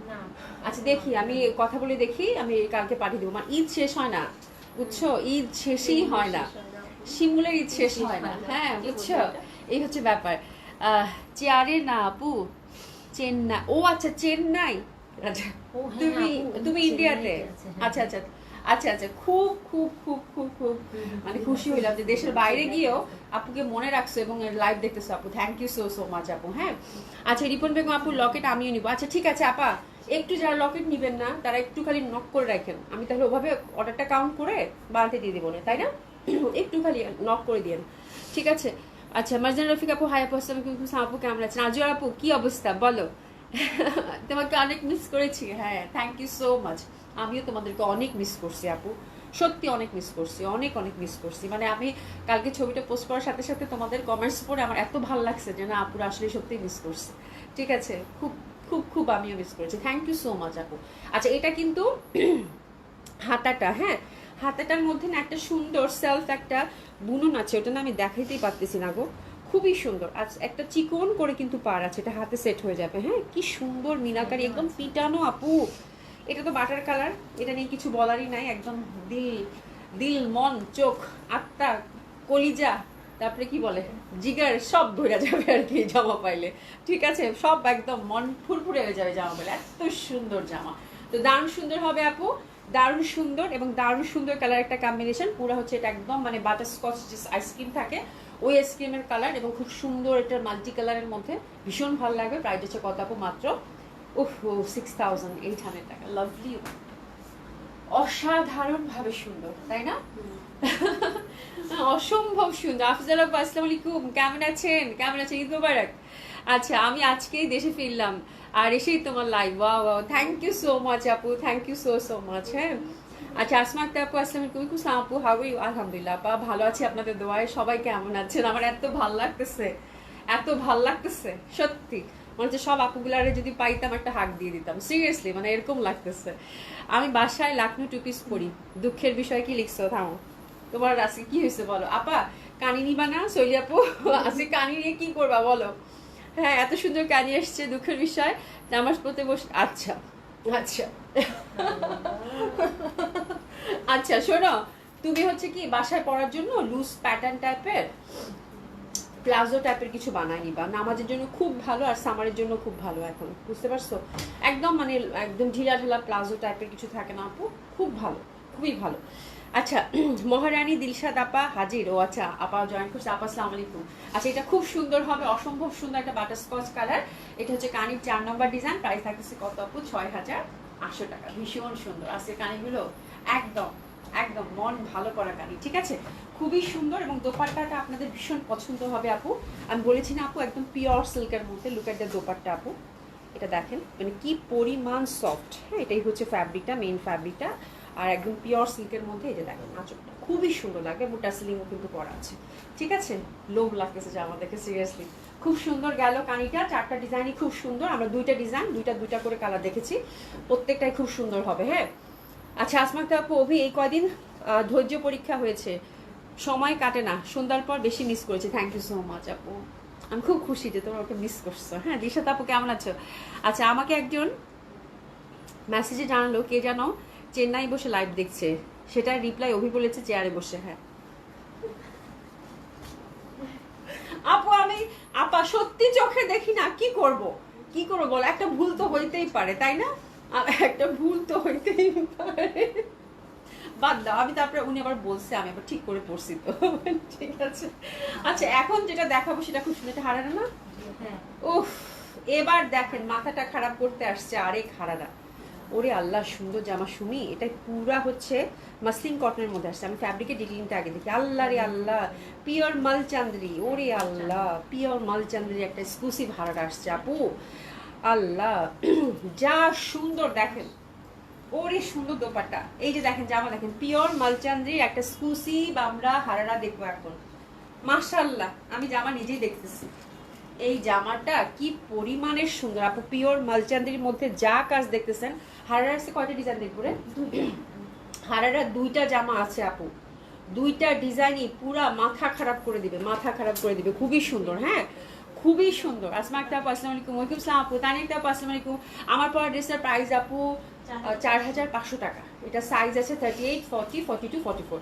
A: না? আচ্ছা দেখি, আমি কথা বলে দেখি, আমি কালকে পাঠিয়ে দেবো। মানে ঈদ শেষ হয় না বুঝছো, ঈদ শেষই হয় না, শিমুলের ঈদ শেষ হয় না, হ্যাঁ বুঝছো, এই হচ্ছে ব্যাপার। চেয়ারে না আপু, চেন্নাই, ও আচ্ছা চেন্নাই, আচ্ছা তুমি তুমি ইন্ডিয়াতে, আচ্ছা আচ্ছা আচ্ছা আচ্ছা, খুব খুব খুব খুব খুব মানে খুশি হইলাম যে দেশের বাইরে গিয়েও আপুকে মনে রাখছো এবং লাইভ দেখতেছো আপু, thank you so so much আপু। হ্যাঁ আচ্ছা, রিপন বেগম আপুর লকেট আমিও নিবো। আচ্ছা ঠিক আছে আপা, একটু যারা লকেট নিবেন না তারা একটু খালি নক করে রাখেন, আমি তাহলে ওভাবে অর্ডারটা কাউন্ট করে বাড়িতে দিয়ে দেবো না, তাই না? একটু খালি নক করে দিন, ঠিক আছে? আচ্ছা মারজান রফিক আপু, হাই আপু, আসসালামু আলাইকুম আপু, কেমন আছেন? আজও আপু কি অবস্থা বলো? তোমাকে অনেক মিস করেছি, হ্যাঁ থ্যাংক ইউ সো মাচ। আমিও তোমাদেরকে অনেক মিস করছি আপু, সত্যি অনেক মিস করছি, অনেক অনেক মিস করছি। মানে আমি কালকে ছবিটা পোস্ট করার সাথে সাথে তোমাদের কমেন্টস পড়ে আমার এত ভালো লাগছে যে না আপুরা আসলে সত্যি মিস করছে। ঠিক আছে, খুব খুব খুব আমিও মিস করেছি, থ্যাংক ইউ সো মাচ আপু। আচ্ছা এটা কিন্তু হাতাটা, হ্যাঁ হাতাটার মধ্যে না একটা সুন্দর সেলফ একটা বুনন আছে, ওটা না আমি দেখাইতেই পারতেছি না গো, খুবই সুন্দর। আচ্ছা একটা চিকন করে কিন্তু পার আছে, এটা হাতে সেট হয়ে যাবে, হ্যাঁ কি সুন্দর মিনাকারি, একদম পিটানো আপু। এটা তো বাটার কালার, এটা নিয়ে কিছু বলারই নাই, একদম দিল দিল মন চোখ আত্মা কলিজা তারপরে কি বলে জিগার সব ধরে যাবে আর কি জামা পাইলে। ঠিক আছে, সব একদম মন ফুরফুরে হয়ে যাবে জামা পাইলে, এত সুন্দর জামা। তো দারুণ সুন্দর হবে আপু, দারুণ সুন্দর এবং দারুণ সুন্দর কালার একটা কম্বিনেশন, পুরো হচ্ছে এটা একদম মানে বাটারস্কচ যে আইসক্রিম থাকে ওই আইসক্রিমের কালার, এবং খুব সুন্দর এটা মাল্টি কালারের মধ্যে, ভীষণ ভালো লাগবে। প্রাইস হচ্ছে কত আপু? মাত্র 6,800 টাকা। লাভলি, অসাধারণ ভাবে সুন্দর, তাই না? অসম্ভব সুন্দর। আফজাল আপু আসসালামু আলাইকুম, কেমন আছেন? কেমন আছেন? ঈদ মোবারক। আচ্ছা আমি আজকেই দেশে ফিরলাম আর এসেই তোমার live, wow wow, thank you so much আপু, thank you so so much. হ্যাঁ আচ্ছা আসমা আক্তার আপু আসসালামু আলাইকুম, আপু হাউ আর ইউ? আলহামদুলিল্লাহ আপা ভালো আছি, আপনাদের দোয়ায়। সবাই কেমন আছেন? আমার এত ভাল লাগতেছে, এত ভাল লাগতেছে সত্যি, মনে হচ্ছে সব আপুগুলারে যদি পাইতাম একটা হাক দিয়ে দিতাম, সিরিয়াসলি মানে এরকম লাগতেছে। আমি বাসায় লাখনৌ টু পিস পরি, দুঃখের বিষয় কি লিখছো? থামো, তোমার আজকে কি হয়েছে বলো? আপা কানি নিবা না? শৈলী আপু আজকে কানি নিয়ে কি করবা বলো? হ্যাঁ এত সুন্দর কানি এসছে, দুঃখের বিষয় নামাজ পড়তে বস। আচ্ছা আচ্ছা আচ্ছা শোনো, তুমি হচ্ছে কি বাসায় পড়ার জন্য লুজ প্যাটার্ন টাইপের প্লাজো টাইপের কিছু বানায় নিবা, নামাজের জন্য খুব ভালো আর সামারের জন্য খুব ভালো। এখন বুঝতে পারছো, একদম মানে একদম ঢিলা ঢিলা প্লাজো টাইপের কিছু থাকে না আপু, খুব ভালো, খুবই ভালো। আচ্ছা মহারানী দিলশাদ আপা হাজির। ও আচ্ছা আপা জয়েন করছে, আপা আসসালামু আলাইকুম। আচ্ছা এটা খুব সুন্দর হবে, অসম্ভব সুন্দর একটা বাটারস্কচ কালার, এটা হচ্ছে কানির 4 নম্বর ডিজাইন। প্রাইস থাকতেছে কত আপু? 6,800 টাকা। ভীষণ সুন্দর আজকে কানিগুলো, একদম একদম মন ভালো করা কানি, ঠিক আছে খুবই সুন্দর। এবং দোপাট্টাটা আপনাদের ভীষণ পছন্দ হবে আপু, আমি বলেছি না আপু একদম পিওর সিল্কের মধ্যে। লুক এট দ্য দোপাট্টা আপু, এটা দেখেন মানে কি পরিমাণ সফট, হ্যাঁ এটাই হচ্ছে ফ্যাব্রিকটা, মেইন ফ্যাব্রিকটা, আর একদম পিওর সিল্কের মধ্যে। এটা দেখেন আঁচলটা খুবই সুন্দর লাগে, এবং টাসেলিংও কিন্তু করা আছে, ঠিক আছে। লোভ লাগতেছে যে আমাদেরকে, সিরিয়াসলি খুব সুন্দর গেল কানিটা। 4টা ডিজাইনই খুব সুন্দর, আমরা 2টা ডিজাইন দুইটা করে কালার দেখেছি, প্রত্যেকটাই খুব সুন্দর হবে। হ্যাঁ আচ্ছা আসমা আপু, অভি এই কয়দিন ধৈর্য পরীক্ষা হয়েছে, সময় কাটে না, সন্ধ্যার পর বেশি মিস করেছি। থ্যাংক ইউ সো মাচ আপু, আমি খুব খুশি যে তোমরা ওকে মিস করছো। হ্যাঁ দিশাত আপু কেমন আছো? আচ্ছা আমাকে একজন মেসেজে জানালো কে জানো চেন্নাই বসে লাইভ দেখছে, সেটার রিপ্লাই অভি বলেছে চেয়ারে বসে। হ্যাঁ আপু আমি আপা সত্যি চোখে দেখি না, কি করব কি করবো বলো, একটা ভুল তো হইতেই পারে তাই না, একটা ভুল তো হইতেই পারে, বাদ দাও। আমি তারপরে উনি আবার বলছে, আমি আবার ঠিক করে পড়ছি তো ঠিক আছে। আচ্ছা এখন যেটা দেখাবো সেটা খুব সুন্দর, এটা হারানা না? উফ এবার দেখেন মাথাটা খারাপ করতে আসছে আরেক হারারা। ওরে আল্লাহ সুন্দর জামা সুমি, এটা পুরা হচ্ছে মাসলিন কটনের মধ্যে আসছে। আমি ফ্যাব্রিকের ডিটেইলিংটা আগে দেখি। আল্লাহ রে আল্লাহ, পিওর মালচান্দ্রি, ওরে আল্লাহ পিওর মালচান্দ্রি একটা এক্সক্লুসিভ হারারা আসছে আপু। আল্লাহ যা সুন্দর দেখেন, ওরে সুন্দর দোপাট্টা। এই যে দেখেন জামা দেখেন, পিওর মালচান্দ্রির একটা এক্সক্লুসিভ আমরা হারারা দেখবো এখন। মাশাআল্লাহ আমি জামা নিজেই দেখতেছি, এই জামাটা কি পরিমাণের সুন্দর আপু। পিওর মালচান্দ্রির মধ্যে যা কাজ দেখতেছেন, হারারা কয়টা ডিজাইন দেখবো রে? হারারা দুইটা জামা আছে আপু, দুইটা ডিজাইনই পুরা মাথা খারাপ করে দিবে, মাথা খারাপ করে দিবে, খুবই সুন্দর। হ্যাঁ খুবই সুন্দর। আসমা একটা আপু আসসালামু আলাইকুম। ওয়ালাইকুম আসসালাম আপু। তানিয়া একটা আপু আসসালামু আলাইকুম। আমার পরা ড্রেসের প্রাইস আপু 4500 টাকা। এটা সাইজ আছে 38, 40, 42, 44।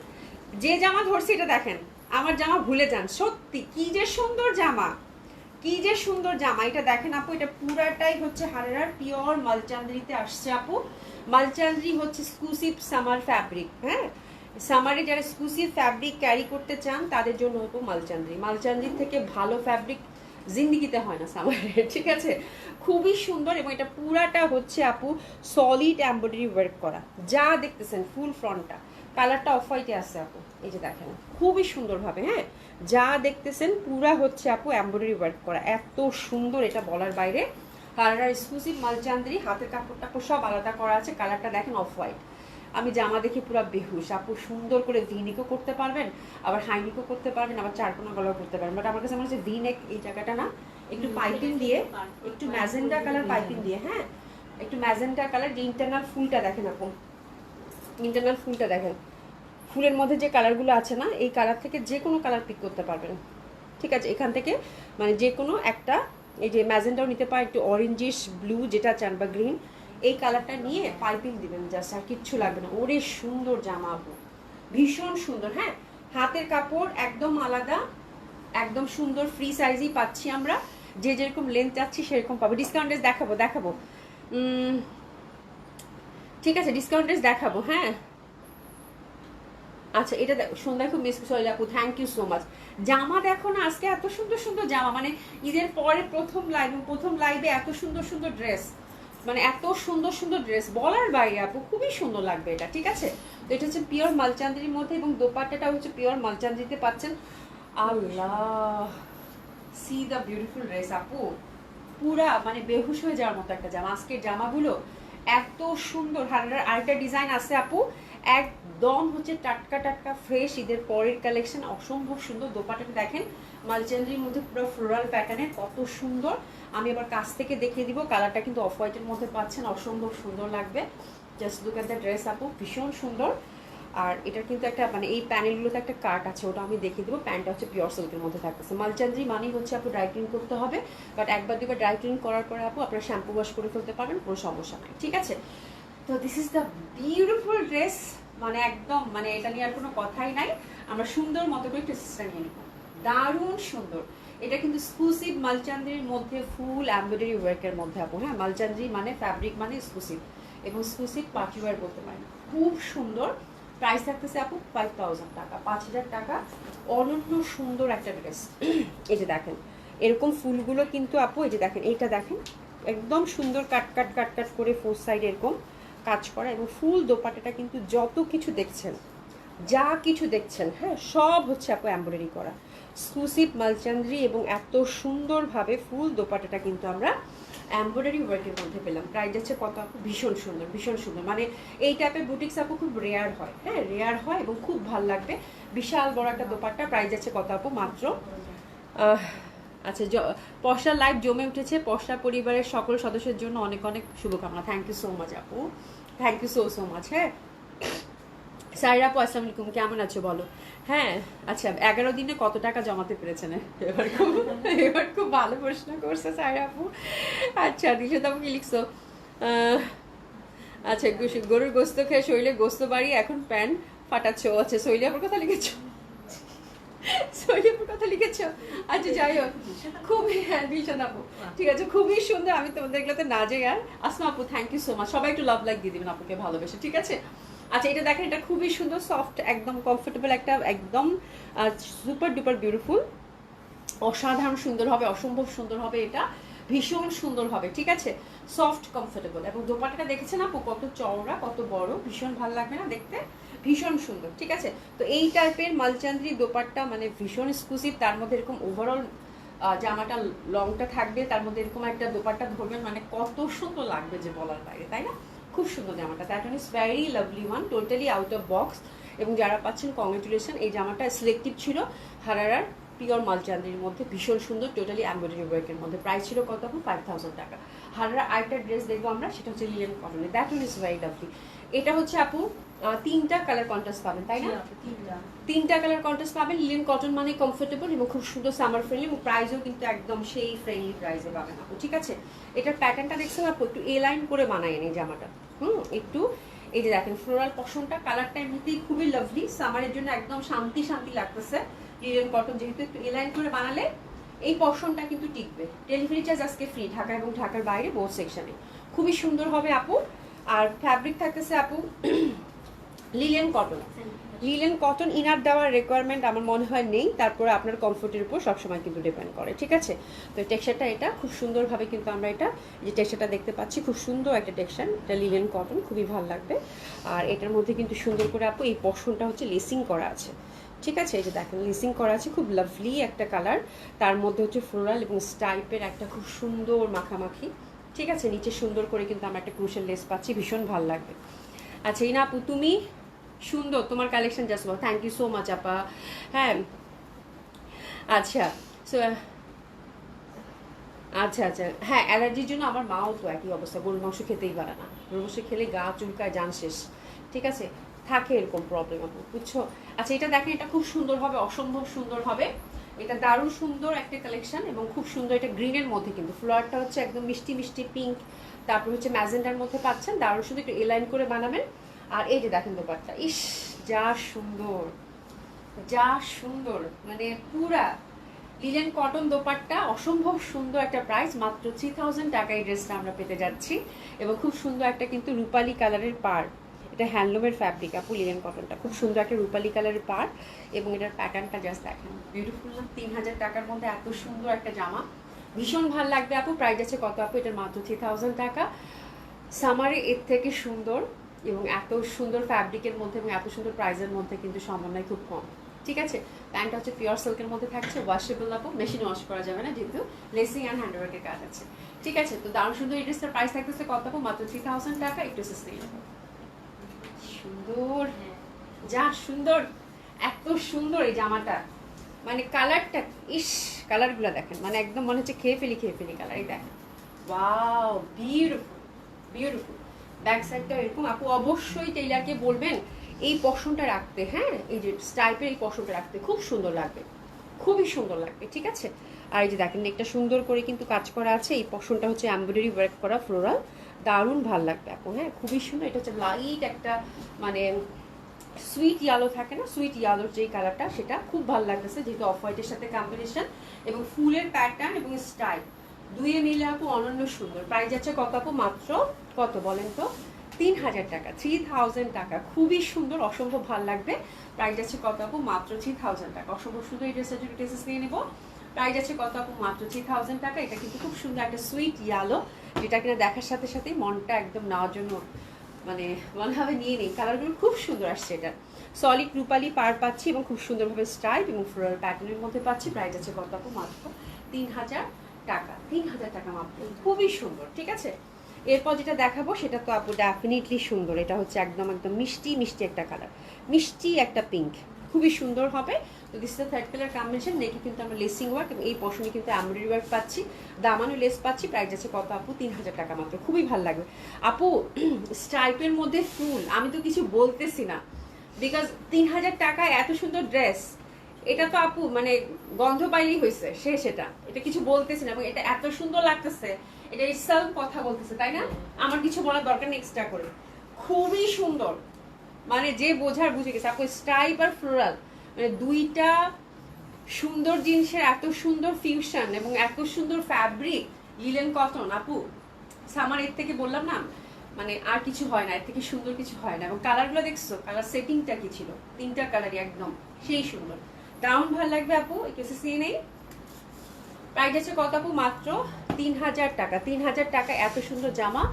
A: যে জামা ধরছি এটা দেখেন, আমার জামা ভুলে যান, সত্যি কি যে সুন্দর জামা, কি যে সুন্দর জামা। এটা দেখেন আপু, এটা পুরাটাই হচ্ছে হারারার পিওর মালচান্দ্রিতে আসছে আপু। মালচান্দ্রি হচ্ছে এক্সক্লুসিভ সামার ফ্যাব্রিক। হ্যাঁ সামারে যারা এক্সক্লুসিভ ফ্যাব্রিক ক্যারি করতে চান তাদের জন্য হতো মালচান্দ্রি। মালচান্দ্রির থেকে ভালো ফ্যাব্রিক জিন্দিগিতে হয় না সামারে, ঠিক আছে। খুবই সুন্দর এবং এটা পুরাটা হচ্ছে আপু সলিড এমব্রয়ডারি ওয়ার্ক করা, যা দেখতেছেন ফুল ফ্রন্টটা। কালারটা অফ হোয়াইটে আছে আপু, এই যে দেখেন খুবই সুন্দরভাবে। হ্যাঁ যা দেখতেছেন পুরা হচ্ছে আপু এমব্রয়ডারি ওয়ার্ক করা, এত সুন্দর এটা বলার বাইরে। কালার এক্সক্লুসিভ মালচান্দ্রি, হাতের কাপড় টাপড় সব আলাদা করা আছে। কালারটা দেখেন অফ হোয়াইট। আমি জামা দেখে পুরো বেহুশ আপু, সুন্দর করে ভিনিকও করতে পারবেন, আবার হাইনিকও করতে পারবেন, আবার চারকোনা গলাও করতে পারবেন। বাট আমার কাছে মনে হচ্ছে ভিনেক এই জায়গাটা না, একটু পাইপিং দিয়ে, একটু ম্যাজেন্ডা কালার পাইপিং দিয়ে, হ্যাঁ একটু ম্যাজেন্ডা কালার। যে ইন্টারনাল ফুলটা দেখেন আপু, ইন্টারনাল ফুলটা দেখেন, ফুলের মধ্যে যে কালারগুলো আছে না, এই কালার থেকে যে কোনো কালার পিক করতে পারবেন, ঠিক আছে। এখান থেকে মানে যে কোনো একটা, এই যে ম্যাজেন্ডাও নিতে পারে, একটু অরেঞ্জিশ ব্লু যেটা চান বা গ্রিন, এই কালারটা নিয়ে পাইপিং দিবেন জাস্ট, আর কিচ্ছু লাগবে না। ওরে সুন্দর জামা আপু, ভীষণ সুন্দর। হ্যাঁ হাতের কাপড় একদম আলাদা, একদম সুন্দর ফ্রি সাইজই পাচ্ছি আমরা, যে যেরকম লেন্থ চাচ্ছি সেরকম পাবো। ডিসকাউন্ট ড্রেস দেখাবো দেখাবো ঠিক আছে, ডিসকাউন্ট ড্রেস দেখাবো। হ্যাঁ আচ্ছা এটা সন্ধ্যায় খুব মিস করছি আপু, থ্যাংক ইউ সো মাচ। জামা দেখো না আজকে এত সুন্দর সুন্দর জামা, মানে ঈদের পরে প্রথম লাইভে এত সুন্দর সুন্দর ড্রেস, মানে এত সুন্দর সুন্দর ড্রেস বলার বাইরে আপু, খুবই সুন্দর লাগবে এটা, ঠিক আছে। তো এটা হচ্ছে পিওর মালচান্দ্রির মধ্যে এবং দোপাট্টাটা হচ্ছে পিওর মালচান্দ্রিতে পাচ্ছেন। আল্লাহ সি দ্য বিউটিফুল ড্রেস আপু, পুরা মানে বেহুশ হয়ে যাওয়ার মতো একটা জামা। আজকের জামাগুলো এত সুন্দর। হারার আরেকটা ডিজাইন আছে আপু, একদম হচ্ছে টাটকা টাটকা ফ্রেশ ঈদের পরের কালেকশন, অসম্ভব সুন্দর। দোপাট্টাটা দেখেন মালচান্দ্রির মধ্যে পুরো ফ্লোরাল প্যাটার্নের, কত সুন্দর। আমি আবার কাছ থেকে দেখিয়ে দিব, কালারটা কিন্তু অফ হোয়াইটের মধ্যে পাচ্ছেন, অসম্ভব সুন্দর লাগবে। Just look at the dress আপু, ভীষণ সুন্দর। আর এটার কিন্তু একটা মানে এই প্যানেলগুলোতে একটা কাট আছে, ওটা আমি দেখিয়ে দেবো। প্যান্টটা হচ্ছে পিওর সিল্কের মধ্যে থাকতেছে। মালচান্দ্রি মানেই হচ্ছে আপু ড্রাই ক্লিন করতে হবে, বাট একবার দুবার ড্রাই ক্লিন করার পরে আপু আপনারা শ্যাম্পু ওয়াশ করে ফেলতে পারবেন, কোনো সমস্যা নাই, ঠিক আছে। তো this is the beautiful dress, মানে একদম মানে এটা নিয়ে আর কোনো কথাই নাই। আমরা সুন্দর মতো করে একটু সিস্টার নিয়ে নিব, দারুণ সুন্দর। এটা কিন্তু এক্সক্লুসিভ মালচান্দ্রির মধ্যে ফুল এমব্রয়ডারি ওয়ার্কের মধ্যে আপু। হ্যাঁ মালচান্দ্রি মানে ফ্যাব্রিক মানে এক্সক্লুসিভ, এবং এক্সক্লুসিভ পার্টি ওয়্যার বলতে পারেন, খুব সুন্দর। প্রাইস থাকতেছে আপু 5000 টাকা, 5000 টাকা। অনন্য সুন্দর একটা ড্রেস। এই যে দেখেন এরকম ফুলগুলো কিন্তু আপু, এই যে দেখেন এইটা দেখেন একদম সুন্দর কাট কাট কাট কাট করে ফোর সাইড এরকম কাজ করা, এবং ফুল দোপাট্টাটা কিন্তু যত কিছু দেখছেন, যা কিছু দেখছেন, হ্যাঁ সব হচ্ছে আপু এমব্রয়ডারি করা, এক্সক্লুসিভ মালচান্দ্রি। এবং এত সুন্দরভাবে ফুল দোপাট্টাটা কিন্তু আমরা এমব্রয়ডারি ওয়ার্কের মধ্যে পেলাম। প্রাইস যাচ্ছে কত আপু? ভীষণ সুন্দর, ভীষণ সুন্দর। মানে এই টাইপের বুটিক্স আপু খুব রেয়ার হয়, হ্যাঁ রেয়ার হয় এবং খুব ভালো লাগবে। বিশাল বড় একটা দোপাট্টা। প্রাইস যাচ্ছে কত আপু? মাত্র আচ্ছা পশা লাইভ জমে উঠেছে। পশা পরিবারের সকল সদস্যের জন্য অনেক অনেক শুভকামনা। থ্যাংক ইউ সো মাচ আপু, থ্যাংক ইউ সো মাচ। হ্যাঁ সাইরা আপু আসসালামু আলাইকুম, কেমন আছো বলো? হ্যাঁ, আচ্ছা 11 দিনে কত টাকা জমাতে পেরেছেন? এবার খুব ভালো প্রশ্ন করছে সাইরা আপু। আচ্ছা দিশা আপু কি লিখছো? আহ, আচ্ছা গরুর গোস্ত খেয়ে শরীরে গোস্ত বাড়ি এখন প্যান্ট ফাটাচ্ছ। আচ্ছা শৈলী আপুর কথা লিখেছো? শৈলীপুর কথা লিখেছো? আচ্ছা যাই হোক, খুবই হ্যাঁ দিশান আপু ঠিক আছে, খুবই সুন্দর। আমি তোমাদের এগুলোতে না যাই। আর আসমা আপু থ্যাংক ইউ সো মাচ, সবাই একটু লাভ লাইক দিয়ে দিবেন আপুকে ভালোবেসে, ঠিক আছে? আচ্ছা এটা দেখেন, এটা খুবই সুন্দর, সফট, একদম কমফোর্টেবল, একটা একদম সুপার ডুপার বিউটিফুল, অসাধারণ সুন্দর হবে, অসম্ভব সুন্দর হবে, এটা ভীষণ সুন্দর হবে, ঠিক আছে? সফট কমফোর্টেবল, এবং দোপাট্টাটা দেখেছেন আপু কত চওড়া, কত বড়, ভীষণ ভালো লাগবে না দেখতে? ভীষণ সুন্দর, ঠিক আছে? তো এই টাইপের মালচান্দ্রি দোপাট্টা মানে ভীষণ এক্সক্লুসিভ, তার মধ্যে এরকম ওভারঅল জামাটা লংটা থাকবে, তার মধ্যে এরকম একটা দোপাট্টা ধরবেন, মানে কত সুন্দর লাগবে যে বলার বাইরে, তাই না? খুব সুন্দর জামাটা, that one is very lovely one, totally out of box. এবং যারা পাচ্ছেন কংগ্রেচুলেশন, এই জামাটা সিলেক্টিভ ছিল হারারার পিওর মালচান্দ্রির মধ্যে, ভীষণ সুন্দর, টোটালি এমব্রয়ডারি ওয়ার্কের মধ্যে। প্রাইস ছিল কত আপু? 5000 টাকা। হারার আরেকটা ড্রেস দেখবো আমরা, সেটা হচ্ছে লিলেন কটনের, that one is very lovely. এটা হচ্ছে আপু তিনটা কালার কন্ট্রাস্ট পাবেন, তাই না? তিনটা কালার কন্ট্রাস্ট পাবেন। লিলেন কটন মানে কমফোর্টেবল এবং খুব সুন্দর সামার ফ্রেন্ডলি, এবং প্রাইসও কিন্তু একদম সেই ফ্রেন্ডলি প্রাইসে পাবেন আপু, ঠিক আছে? এটার প্যাটার্নটা দেখছেন আপু, একটু এ লাইন করে বানায় নি জামাটা, একটু এই যে দেখেন ফ্লোরাল পশনটা, কালারটা এমনিতেই খুবই লাভলি, সামারের জন্য একদম শান্তি শান্তি লাগতেছে। লিলেন কটন যেহেতু একটু এ লাইন করে বানালে এই পশনটা কিন্তু টিকবে। ডেলিভারি চার্জ আজকে ফ্রি, ঢাকা এবং ঢাকার বাইরে বোথ সেকশনে। খুবই সুন্দর হবে আপু। আর ফ্যাব্রিক থাকতেছে আপু linen cotton. Linen cotton inner দেওয়ার রিকোয়ারমেন্ট আমার মনে হয় নেই, তারপরে আপনার কমফোর্টের উপর সবসময় কিন্তু ডিপেন্ড করে, ঠিক আছে? তো টেক্সচারটা এটা খুব সুন্দরভাবে কিন্তু আমরা এটা যে টেক্সচারটা দেখতে পাচ্ছি, খুব সুন্দর একটা টেক্সচার, এটা লিলেন কটন, খুবই ভালো লাগবে। আর এটার মধ্যে কিন্তু সুন্দর করে আপু এই পশনটা হচ্ছে লেসিং করা আছে, ঠিক আছে? এই যে দেখেন লেসিং করা আছে, খুব লাভলি একটা কালার, তার মধ্যে হচ্ছে ফ্লোরাল এবং স্টাইপের একটা খুব সুন্দর মাখামাখি, ঠিক আছে? নিচে সুন্দর করে কিন্তু আমরা একটা ক্রুশের লেস পাচ্ছি, ভীষণ ভালো লাগবে। আচ্ছা এই না আপু তুমি সুন্দর, তোমার collection just thank you so much আপা। হ্যাঁ আচ্ছা সো আচ্ছা আচ্ছা হ্যাঁ, অ্যালার্জির জন্য আমার মাও তো একই অবস্থা, গরুর মাংস খেতেই পারে না, গরুর মাংস খেলে গা চুলকায়, জান শেষ, ঠিক আছে? থাকে এরকম প্রবলেম আপু, বুঝছো? আচ্ছা এটা দেখেন, এটা খুব সুন্দর হবে, অসম্ভব সুন্দর হবে, এটা দারুণ সুন্দর একটা কালেকশন এবং খুব সুন্দর। এটা গ্রিনের মধ্যে কিন্তু ফ্লোয়ারটা হচ্ছে একদম মিষ্টি মিষ্টি পিঙ্ক, তারপর হচ্ছে ম্যাজেন্ডার মধ্যে পাচ্ছেন, দারুণ সুন্দর, একটু এলাইন করে বানাবেন। আর এই যে দেখেন দোপাট্টা, ইস যা সুন্দর, যা সুন্দর, মানে পুরা লিলেন কটন দোপাট্টা, অসম্ভব সুন্দর একটা প্রাইস, মাত্র 3000 টাকা এই ড্রেসটা আমরা পেতে যাচ্ছি। এবং খুব সুন্দর একটা কিন্তু রূপালি কালারের পার, এটা হ্যান্ডলুমের ফ্যাব্রিক আপু, লিলেন কটনটা খুব সুন্দর একটা রূপালি কালারের পার, এবং এটার প্যাটার্নটা জাস্ট দেখেন বিউটিফুল না? 3000 টাকার মধ্যে এত সুন্দর একটা জামা, ভীষণ ভালো লাগবে আপু। প্রাইস আছে কত আপু? এটার মাত্র 3000 টাকা। সামারে এর থেকে সুন্দর এবং এত সুন্দর ফ্যাব্রিকের মধ্যে এবং এত সুন্দর প্রাইসের মধ্যে কিন্তু সমন্বয় খুব কম, ঠিক আছে? প্যান্টটা হচ্ছে পিওর সিল্কের মধ্যে থাকছে, ওয়াশেবল আপু, মেশিন ওয়াশ করা যাবে না যেহেতু লেসিং অ্যান্ড হ্যান্ডওয়ার্কের কাজ আছে, ঠিক আছে? তো দারুণ সুন্দর এই ড্রেসটার প্রাইস থাকতেছে কত আপু? মাত্র 3000 টাকা। একটু সাস্টেইনেবল, সুন্দর, যা সুন্দর, এত সুন্দর এই জামাটা, মানে কালারটা, ইস কালারগুলো দেখেন, মানে একদম মনে হচ্ছে খেয়ে ফেলি কালার, এই দেখেন, ওয়াও বিউটিফুল বিউটিফুল। ব্যাক সাইডটা এরকম আপু, অবশ্যই টেইলারকে বলবেন এই পশনটা রাখতে, হ্যাঁ এই যে স্টাইপের এই পশনটা রাখতে, খুব সুন্দর লাগবে, খুবই সুন্দর লাগবে, ঠিক আছে? আর এই যে দেখেন একটা সুন্দর করে কিন্তু কাজ করা আছে, এই পশনটা হচ্ছে এমব্রয়ডারি ওয়ার্ক করা ফ্লোরাল, দারুণ ভাল লাগবে আপু। হ্যাঁ খুবই সুন্দর, এটা হচ্ছে লাইট একটা মানে সুইট ইয়ালো থাকে না, সুইট ইয়ালোর যেই কালারটা, সেটা খুব ভালো লাগতেছে যেহেতু অফ হোয়াইটের সাথে কম্বিনেশন, এবং ফুলের প্যাটার্ন এবং স্টাইল দুইয়ে মিলে আপু অনন্য সুন্দর। প্রাইস যাচ্ছে কত আপু? মাত্র কত বলেন তো? 3000 টাকা, 3000 টাকা, খুবই সুন্দর, অসম্ভব ভালো লাগবে। প্রাইস যাচ্ছে কত আপু? মাত্র 3000 টাকা, অসম্ভব সুন্দর। এই ড্রেসটা যদি টেসেস নিয়ে নেবো, প্রাইস যাচ্ছে কত আপু? মাত্র 3000 টাকা। এটা কিন্তু খুব সুন্দর একটা সুইট ইয়ালো, যেটা কিনা দেখার সাথে সাথেই মনটা একদম নেওয়ার জন্য মানে মনে হবে নিয়ে নিই, কালারগুলো খুব সুন্দর আসছে। এটা সলিড রূপালি পার পাচ্ছি এবং খুব সুন্দরভাবে স্টাইপ এবং ফ্লোরাল প্যাটার্নের মধ্যে পাচ্ছি। প্রাইস আছে কত আপু? মাত্র 3000 টাকা, 3000 টাকা মাত্র, খুবই সুন্দর, ঠিক আছে? এরপর যেটা দেখাবো সেটা তো আপু ডেফিনেটলি সুন্দর, এটা হচ্ছে একদম একদম মিষ্টি মিষ্টি একটা কালার, মিষ্টি একটা পিঙ্ক, খুবই সুন্দর হবে। তো this is the third colour combination. নেকে কিন্তু আমরা লেসিং ওয়ার্ক এবং এই পশনে কিন্তু এমব্রয়ডারি ওয়ার্ক পাচ্ছি, দামানো লেস পাচ্ছি। প্রাইস আছে কত আপু? 3000 টাকা মাত্র, খুবই ভালো লাগবে আপু। স্ট্রাইপের মধ্যে ফুল, আমি তো কিছু বলতেছি না, বিকজ 3000 টাকায় এত সুন্দর ড্রেস, এটা তো আপু মানে গন্ধ পাইলেই হয়েছে শেষ। এটা কিছু বলতেছি না এবং এটা এত সুন্দর লাগতেছে, এটা ইটসেলফ কথা বলতেছে, তাই না? আমার কিছু বলার দরকার নেই এক্সট্রা করে। খুবই সুন্দর, মানে যে বোঝার বুঝে গেছে আপু। স্ট্রাইপ আর ফ্লোরাল মানে দুইটা সুন্দর জিনিসের এত সুন্দর ফিউশন এবং এত সুন্দর ফ্যাব্রিক, লিলেন কটন আপু। সামার এর থেকে বললাম না মানে আর কিছু হয় না, এর থেকে সুন্দর কিছু হয় না। এবং কালারগুলো দেখছো, কালার সেটিংটা কি ছিল, তিনটা কালারই একদম সেই সুন্দর। দারুণ ভালো লাগবে আপু, একটু সি নেই। প্রাইস আছে কত আপু? মাত্র 3000 টাকা। 3000 টাকা এত সুন্দর জামা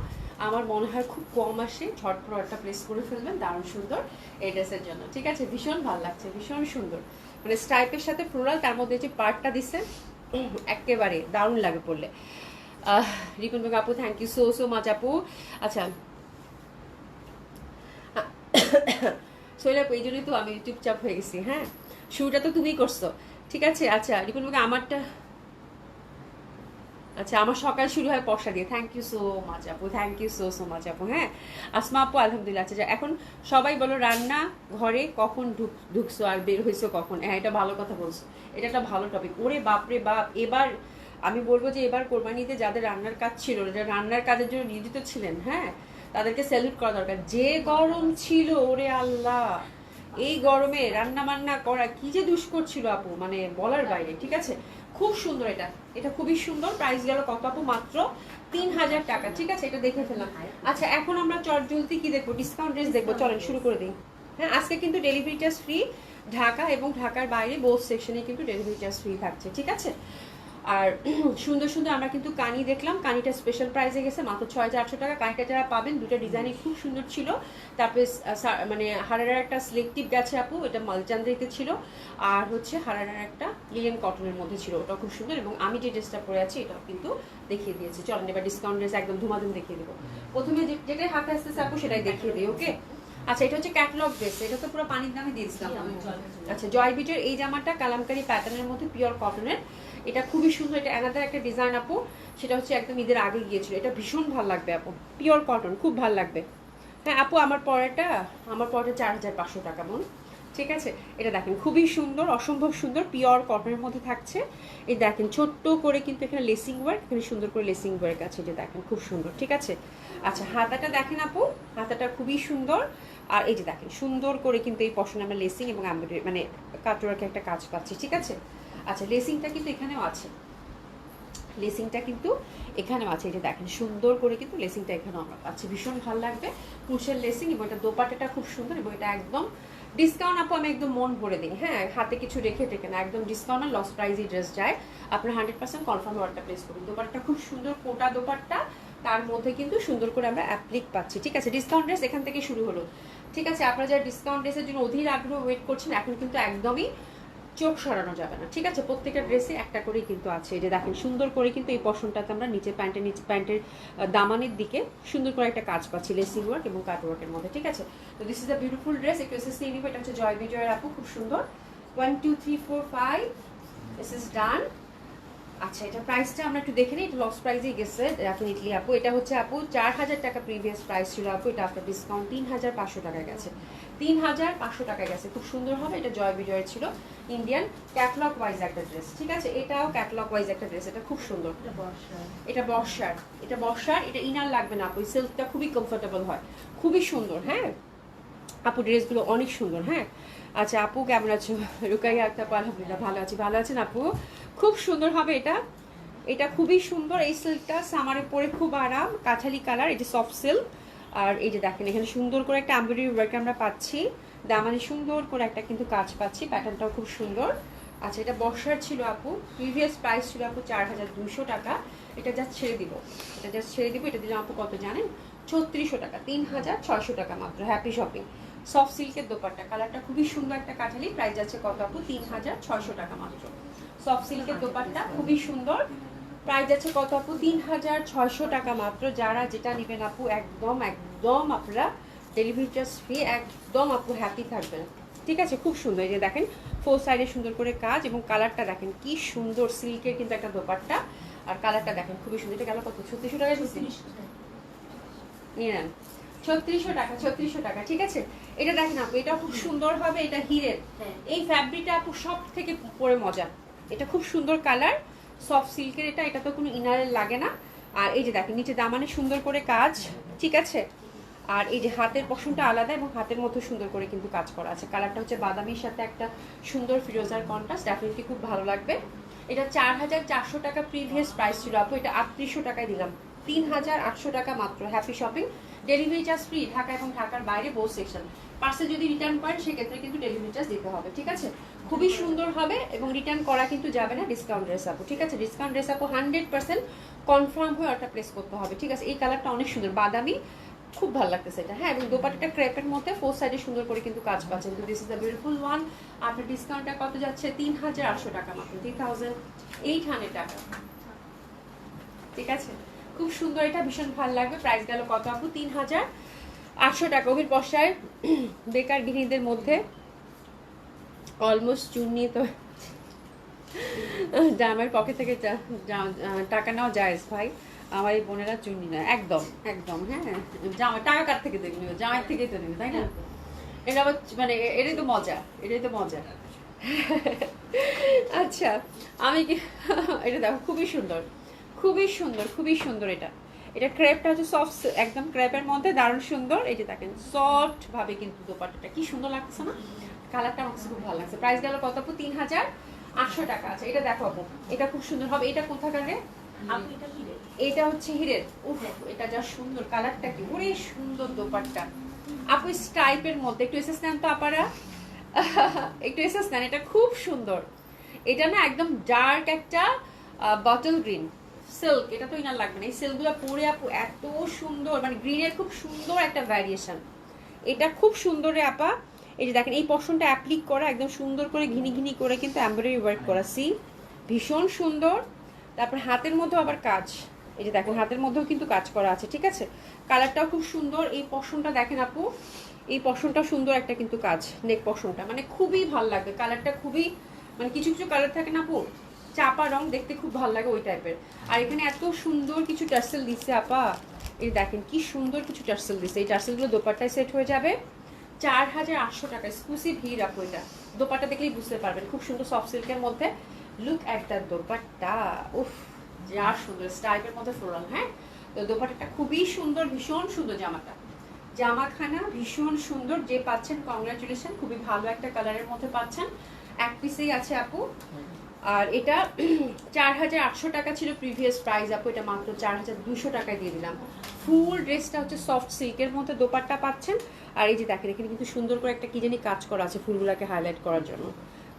A: আমার মনে হয় খুব কম আসে। ঝটপট একটা প্লেস করে ফেলবেন, দারুণ সুন্দর এই ড্রেসের জন্য। ঠিক আছে, ভীষণ ভালো লাগছে, ভীষণ সুন্দর। মানে স্ট্রাইপের সাথে ফ্লোরাল, তার মধ্যে যে পার্টটা দিচ্ছে একেবারে দারুণ লাগে পড়লে। রিপন বেগ আপু থ্যাংক ইউ সো মাচ আপু। আচ্ছা শৈল আপু, এই জন্যই তো আমি চুপচাপ হয়ে গেছি। হ্যাঁ, শুরুটা তো তুমিই করছো, ঠিক আছে। আচ্ছা রিপন বেগ আমারটা, আচ্ছা আমার সকাল শুরু হয় পশা দিয়ে। থ্যাংক ইউ সো মাচ আপু, থ্যাংক ইউ সো মাচ আপু। হ্যাঁ আসমা আপু আলহামদুলিল্লাহ। আচ্ছা এখন সবাই বলো রান্না ঘরে কখন ঢুকছো আর বের হয়েছো কখন? হ্যাঁ এটা ভালো কথা বলছো, এটা একটা ভালো টপিক। ওরে বাপরে বাপ, এবার আমি বলবো যে এবার কোরবানিতে যাদের রান্নার কাজ ছিল, যারা রান্নার কাজের জন্য নিয়োজিত ছিলেন, হ্যাঁ তাদেরকে স্যালুট করা দরকার। যে গরম ছিল, ওরে আল্লাহ, এই গরমে রান্না বান্না করা কি যে দুষ্কর ছিল আপু, মানে বলার বাইরে। ঠিক আছে, খুব সুন্দর এটা, এটা খুবই সুন্দর। প্রাইস গেল কত আপু? মাত্র 3000 টাকা। ঠিক আছে, এটা দেখে ফেললাম। আচ্ছা এখন আমরা চটজলদি কি দেখবো? ডিসকাউন্ট ড্রেস দেখবো, চলেন শুরু করে দিই। হ্যাঁ আজকে কিন্তু ডেলিভারি চার্জ ফ্রি, ঢাকা এবং ঢাকার বাইরে বোথ সেকশনে কিন্তু ডেলিভারি চার্জ ফ্রি থাকছে। ঠিক আছে, আর সুন্দর সুন্দর আমরা কিন্তু কানি দেখলাম, কানিটা স্পেশাল প্রাইসে গেছে মাত্র 6800 টাকা। কানিটা যারা পাবেন, দুটো ডিজাইনই খুব সুন্দর ছিল। তারপরে মানে হারারার একটা সিলেক্টিভ গেছে আপু, এটা মালচান্দ্রিতে ছিল। আর হচ্ছে হারারার একটা লিলেন কটনের মধ্যে ছিল, ওটা খুব সুন্দর। এবং আমি যে ড্রেসটা পরে আছি এটাও কিন্তু দেখিয়ে দিয়েছি। চলেন এবার ডিসকাউন্ট ড্রেস একদম ধুমাধুম দেখিয়ে দেবো। প্রথমে যেটাই হাতে আসতেছে আপু সেটাই দেখিয়ে দিই, ওকে? আচ্ছা এটা হচ্ছে ক্যাটালগ ড্রেস, এটা তো পুরো পানির দামে দিয়েছিলাম। আচ্ছা জয় বিজয়ের এই জামাটা কালামকারী প্যাটার্নের মধ্যে পিওর কটনের, এটা খুবই সুন্দর। এটা আলাদা একটা ডিজাইন আপু, সেটা হচ্ছে একদম ঈদের আগে গিয়েছিল। এটা ভীষণ ভালো লাগবে আপু, পিওর কটন, খুব ভালো লাগবে। হ্যাঁ আপু আমার পরেটা 4500 টাকা মন। ঠিক আছে, এটা দেখেন খুবই সুন্দর, অসম্ভব সুন্দর, পিওর কটনের মধ্যে থাকছে। এই দেখেন ছোট্ট করে কিন্তু এখানে লেসিং ওয়ার্ক, এখানে সুন্দর করে লেসিং ওয়ার্ক আছে, এটা দেখেন খুব সুন্দর। ঠিক আছে, আচ্ছা হাতাটা দেখেন আপু, হাতাটা খুবই সুন্দর। আর এই যে দেখেন সুন্দর করে কিন্তু এই পশনে আমরা লেসিং এবং এমব্রয়ডারি মানে কাটওয়ার্কে একটা কাজ পাচ্ছি। ঠিক আছে, আচ্ছা লেসিংটা কিন্তু এখানেও আছে, লেসিংটা কিন্তু এখানেও আছে। এটা দেখেন সুন্দর করে কিন্তু লেসিংটা এখানেও আমরা পাচ্ছি, ভীষণ ভালো লাগবে। পুরুষের লেসিং এবং এটা দোপাট্টাটা খুব সুন্দর। এবং এটা একদম ডিসকাউন্ট আপু, আমি একদম মন ভরে দিই। হ্যাঁ হাতে কিছু রেখে টেকে না, একদম ডিসকাউন্ট আর লস প্রাইজই ড্রেস যায়। আপনার 100% কনফার্ম অর্ডারটা প্লেস করুন। দোপাট্টা খুব সুন্দর, কোটা দোপাট্টা, তার মধ্যে কিন্তু সুন্দর করে আমরা অ্যাপ্লিক পাচ্ছি। ঠিক আছে, ডিসকাউন্ট ড্রেস এখান থেকে শুরু হলো। ঠিক আছে, আপনারা যারা ডিসকাউন্ট ড্রেসের জন্য অধীর আগ্রহ ওয়েট করছেন, এখন কিন্তু একদমই চোখ সরানো যাবে না। ঠিক আছে, প্রত্যেকটা ড্রেসে একটা করেই কিন্তু আছে। এই যে দেখেন সুন্দর করে কিন্তু এই পশনটাতে আমরা নিচে প্যান্টের দামানের দিকে সুন্দর করে একটা কাজ পাচ্ছি, লেসিং ওয়ার্ক এবং কাট ওয়ার্কের মধ্যে। ঠিক আছে, তো this is a beautiful dress. একটু এসে নিব, এটা হচ্ছে জয় বিজয়ের আপু, খুব সুন্দর। 1 2 3 4 5 দিস ইজ ডান। আচ্ছা এটা প্রাইসটা আমরা একটু দেখে নিই, এটা লস প্রাইসেই গেছে ডেফিনেটলি আপু। এটা হচ্ছে আপু 4000 টাকা প্রিভিয়াস প্রাইস ছিল আপু, এটা আফটার ডিসকাউন্ট 3500 টাকায় গেছে। 3500 টাকায় গেছে, খুব সুন্দর হবে। এটা জয় বিজয়ের ছিল, ইন্ডিয়ান ক্যাটলগ ওয়াইজ একটা ড্রেস। ঠিক আছে, এটাও ক্যাটলগ ওয়াইজ একটা ড্রেস, এটা খুব সুন্দর। এটা বর্ষার, এটা বর্ষার, এটা ইনার লাগবে না আপু, সিল্কটা খুবই কমফোর্টেবল হয়, খুবই সুন্দর। হ্যাঁ আপু ড্রেসগুলো অনেক সুন্দর। হ্যাঁ আচ্ছা আপু কেমন আছো? রুকাইয়া আক্তার আপু আলহামদুলিল্লাহ ভালো আছি, ভালো আছেন আপু? খুব সুন্দর হবে এটা, এটা খুবই সুন্দর। এই সিল্কটা সামারে পরে খুব আরাম, কাঁঠালি কালার, এটা সফট সিল্ক। আর এই যে দেখেন এখানে সুন্দর করে একটা এমব্রয়ডারি ওয়ার্ক আমরা পাচ্ছি, দামানে সুন্দর করে একটা কিন্তু কাজ পাচ্ছি, প্যাটার্নটাও খুব সুন্দর। আচ্ছা এটা বর্ষার ছিল আপু, প্রিভিয়াস প্রাইস ছিল আপু 4200 টাকা। এটা যা ছেড়ে দিব, এটা যা ছেড়ে দিব, এটা দিলাম আপু কত জানেন? 3600 টাকা, 3600 টাকা মাত্র। Happy shopping. সফট সিল্কের দোপাট্টা, কালারটা খুবই সুন্দর একটা কাঠালি। প্রাইস যাচ্ছে কত আপু? 3600 টাকা মাত্র। সফট সিল্কের দোপাট্টা খুবই সুন্দর, প্রাইস যাচ্ছে কত আপু? 3600 টাকা মাত্র। যারা যেটা নেবেন আপু একদম একদম আপনারা ডেলিভারি চার্জ ফ্রি, একদম আপু হ্যাপি থাকবেন। ঠিক আছে, খুব সুন্দর। এই যে দেখেন ফোর সাইডে সুন্দর করে কাজ এবং কালারটা দেখেন কি সুন্দর, সিল্কের কিন্তু একটা দোপাট্টা। আর কালারটা দেখেন খুবই সুন্দর। এটা গেল কত? 3600 টাকা নিয়ে নেন, 3600 টাকা, 3600 টাকা। ঠিক আছে, এটা দেখেন আপু, এটা খুব সুন্দর হবে, এটা হিরের। এই ফ্যাব্রিকটা আপু সব থেকে পরে মজা। এটা খুব সুন্দর কালার, সফট সিল্কের। এটা তো কোনো ইনারের লাগে না। আর এই যে দেখেন নিচে দামানে সুন্দর করে কাজ, ঠিক আছে। আর এই যে হাতের পশমটা আলাদা এবং হাতের মধ্যে সুন্দর করে কিন্তু কাজ করা আছে। কালারটা হচ্ছে বাদামির সাথে একটা সুন্দর ফিরোজার কন্ট্রাস্ট, ডেফিনেটলি খুব ভালো লাগবে। এটা 4400 টাকা প্রিভিয়াস প্রাইস ছিল আপু, এটা 3800 টাকায় দিলাম। 3800 টাকা মাত্র। Happy shopping. Delivery charge free, Dhaka এবং ঢাকার বাইরে বোথ সেকশন। পার্সেল যদি রিটার্ন করেন সেক্ষেত্রে কিন্তু ডেলিভারি চার্জ দিতে হবে, ঠিক আছে। খুবই সুন্দর হবে এবং রিটার্ন করা কিন্তু যাবে না। ডিসকাউন্ট ড্রেস আপু, ঠিক আছে। ডিসকাউন্ট ড্রেস আপু 100% কনফার্ম হয়ে অর্ডার প্লেস করতে হবে, ঠিক আছে। এই কালারটা অনেক সুন্দর, বাদামি, খুব ভালো লাগতেছে এটা। হ্যাঁ, এবং দোপাট্টাটা ক্রেপের মধ্যে ফোর সাইডে সুন্দর করে কিন্তু কাজ পাচ্ছেন। তো this is the beautiful one. আপনার ডিসকাউন্টটা কত যাচ্ছে? 3800 টাকা মাত্র, 3800 টাকা, ঠিক আছে। খুব সুন্দর, এটা ভীষণ ভালো লাগবে। প্রাইস গেল কত আপু? 3800 টাকা। অভির পশায় বেকার গৃহিণীদের মধ্যে অলমোস্ট চুন্নি তো জামাইয়ের পকেট থেকে টাকা নেওয়া যায় ভাই। আমার এই বোনেরা চুন্নি না, একদম একদম। হ্যাঁ, জামাই টাকা কার থেকে দেবে? জামাইয়ের থেকেই তো নেবে, তাই না? এটা আবার মানে এটাই তো মজা, এটাই তো মজা। আচ্ছা, আমি কি এটা দেখো, খুবই সুন্দর, খুবই সুন্দর, খুবই সুন্দর। এটা ক্রেপটা হচ্ছে সফট, একদম ক্রেপের মধ্যে দারুণ সুন্দর। এই যে দেখেন সফট ভাবে কিন্তু দোপাট্টাটা কি সুন্দর লাগছে না? কালারটা আমার খুব ভালো লাগছে। প্রাইস গেল কত আপু? 3800 টাকা আছে। এটা দেখো আপু, এটা খুব সুন্দর হবে। এটা কোথাকার রে? এটা হচ্ছে হিরের। উফ, এটা যা সুন্দর, কালারটা কি ওরে সুন্দর দোপাট্টা আপু। স্টাইপের মধ্যে একটু এসেস নেন তো আপারা, একটু এসেস নেন। এটা খুব সুন্দর। এটা না একদম ডার্ক একটা বটল গ্রিন সিল্ক। এটা তো ইনার লাগবে না। এই সিল্কগুলো পরে আপু এত সুন্দর, মানে গ্রিনের খুব সুন্দর একটা ভ্যারিয়েশন। এটা খুব সুন্দর রে আপা। এই যে দেখেন এই পশনটা অ্যাপ্লিক করা একদম সুন্দর করে ঘিনি ঘিনি করে কিন্তু এমব্রয়ডারি ওয়ার্ক করা, সি ভীষণ সুন্দর। তারপর হাতের মধ্যেও আবার কাজ, এই যে দেখেন হাতের মধ্যেও কিন্তু কাজ করা আছে, ঠিক আছে। কালারটাও খুব সুন্দর। এই পশনটা দেখেন আপু, এই পশনটা সুন্দর একটা কিন্তু কাজ, নেক পশনটা মানে খুবই ভালো লাগবে। কালারটা খুবই মানে কিছু কিছু কালার থাকে না আপু, চাপা রং, দেখতে খুব ভালো লাগে ওই টাইপের। আর এখানে এত সুন্দর কিছু টার্সেল দিচ্ছে আপা, এই দেখেন কি সুন্দর কিছু টার্সেল দিচ্ছে। এই টার্সেলগুলো দোপাট্টায় সেট হয়ে যাবে 4800 টাকা। এক্সক্লুসিভ হির আপু। এটা দোপাট্টা দেখলেই বুঝতে পারবেন, খুব সুন্দর সফট সিল্কের মধ্যে। লুক এট দ্য দোপাট্টা, উফ যা সুন্দর, স্টাইপের মধ্যে ফ্লোরাল। হ্যাঁ, তো দোপাট্টাটা খুবই সুন্দর, ভীষণ সুন্দর। জামাখানা ভীষণ সুন্দর। যে পাচ্ছেন কংগ্রাচুলেশন, খুবই ভালো একটা কালারের মধ্যে পাচ্ছেন। এক পিসেই আছে আপু। আর এটা 4800 টাকা ছিল প্রিভিয়াস প্রাইস আপু, এটা মাত্র 4200 টাকায় দিয়ে দিলাম। ফুল ড্রেসটা হচ্ছে সফট সিল্কের মধ্যে দোপাট্টা পাচ্ছেন। আর এই যে দেখেন এখানে কিন্তু সুন্দর করে একটা কি জানি কাজ করা আছে ফুলগুলাকে হাইলাইট করার জন্য,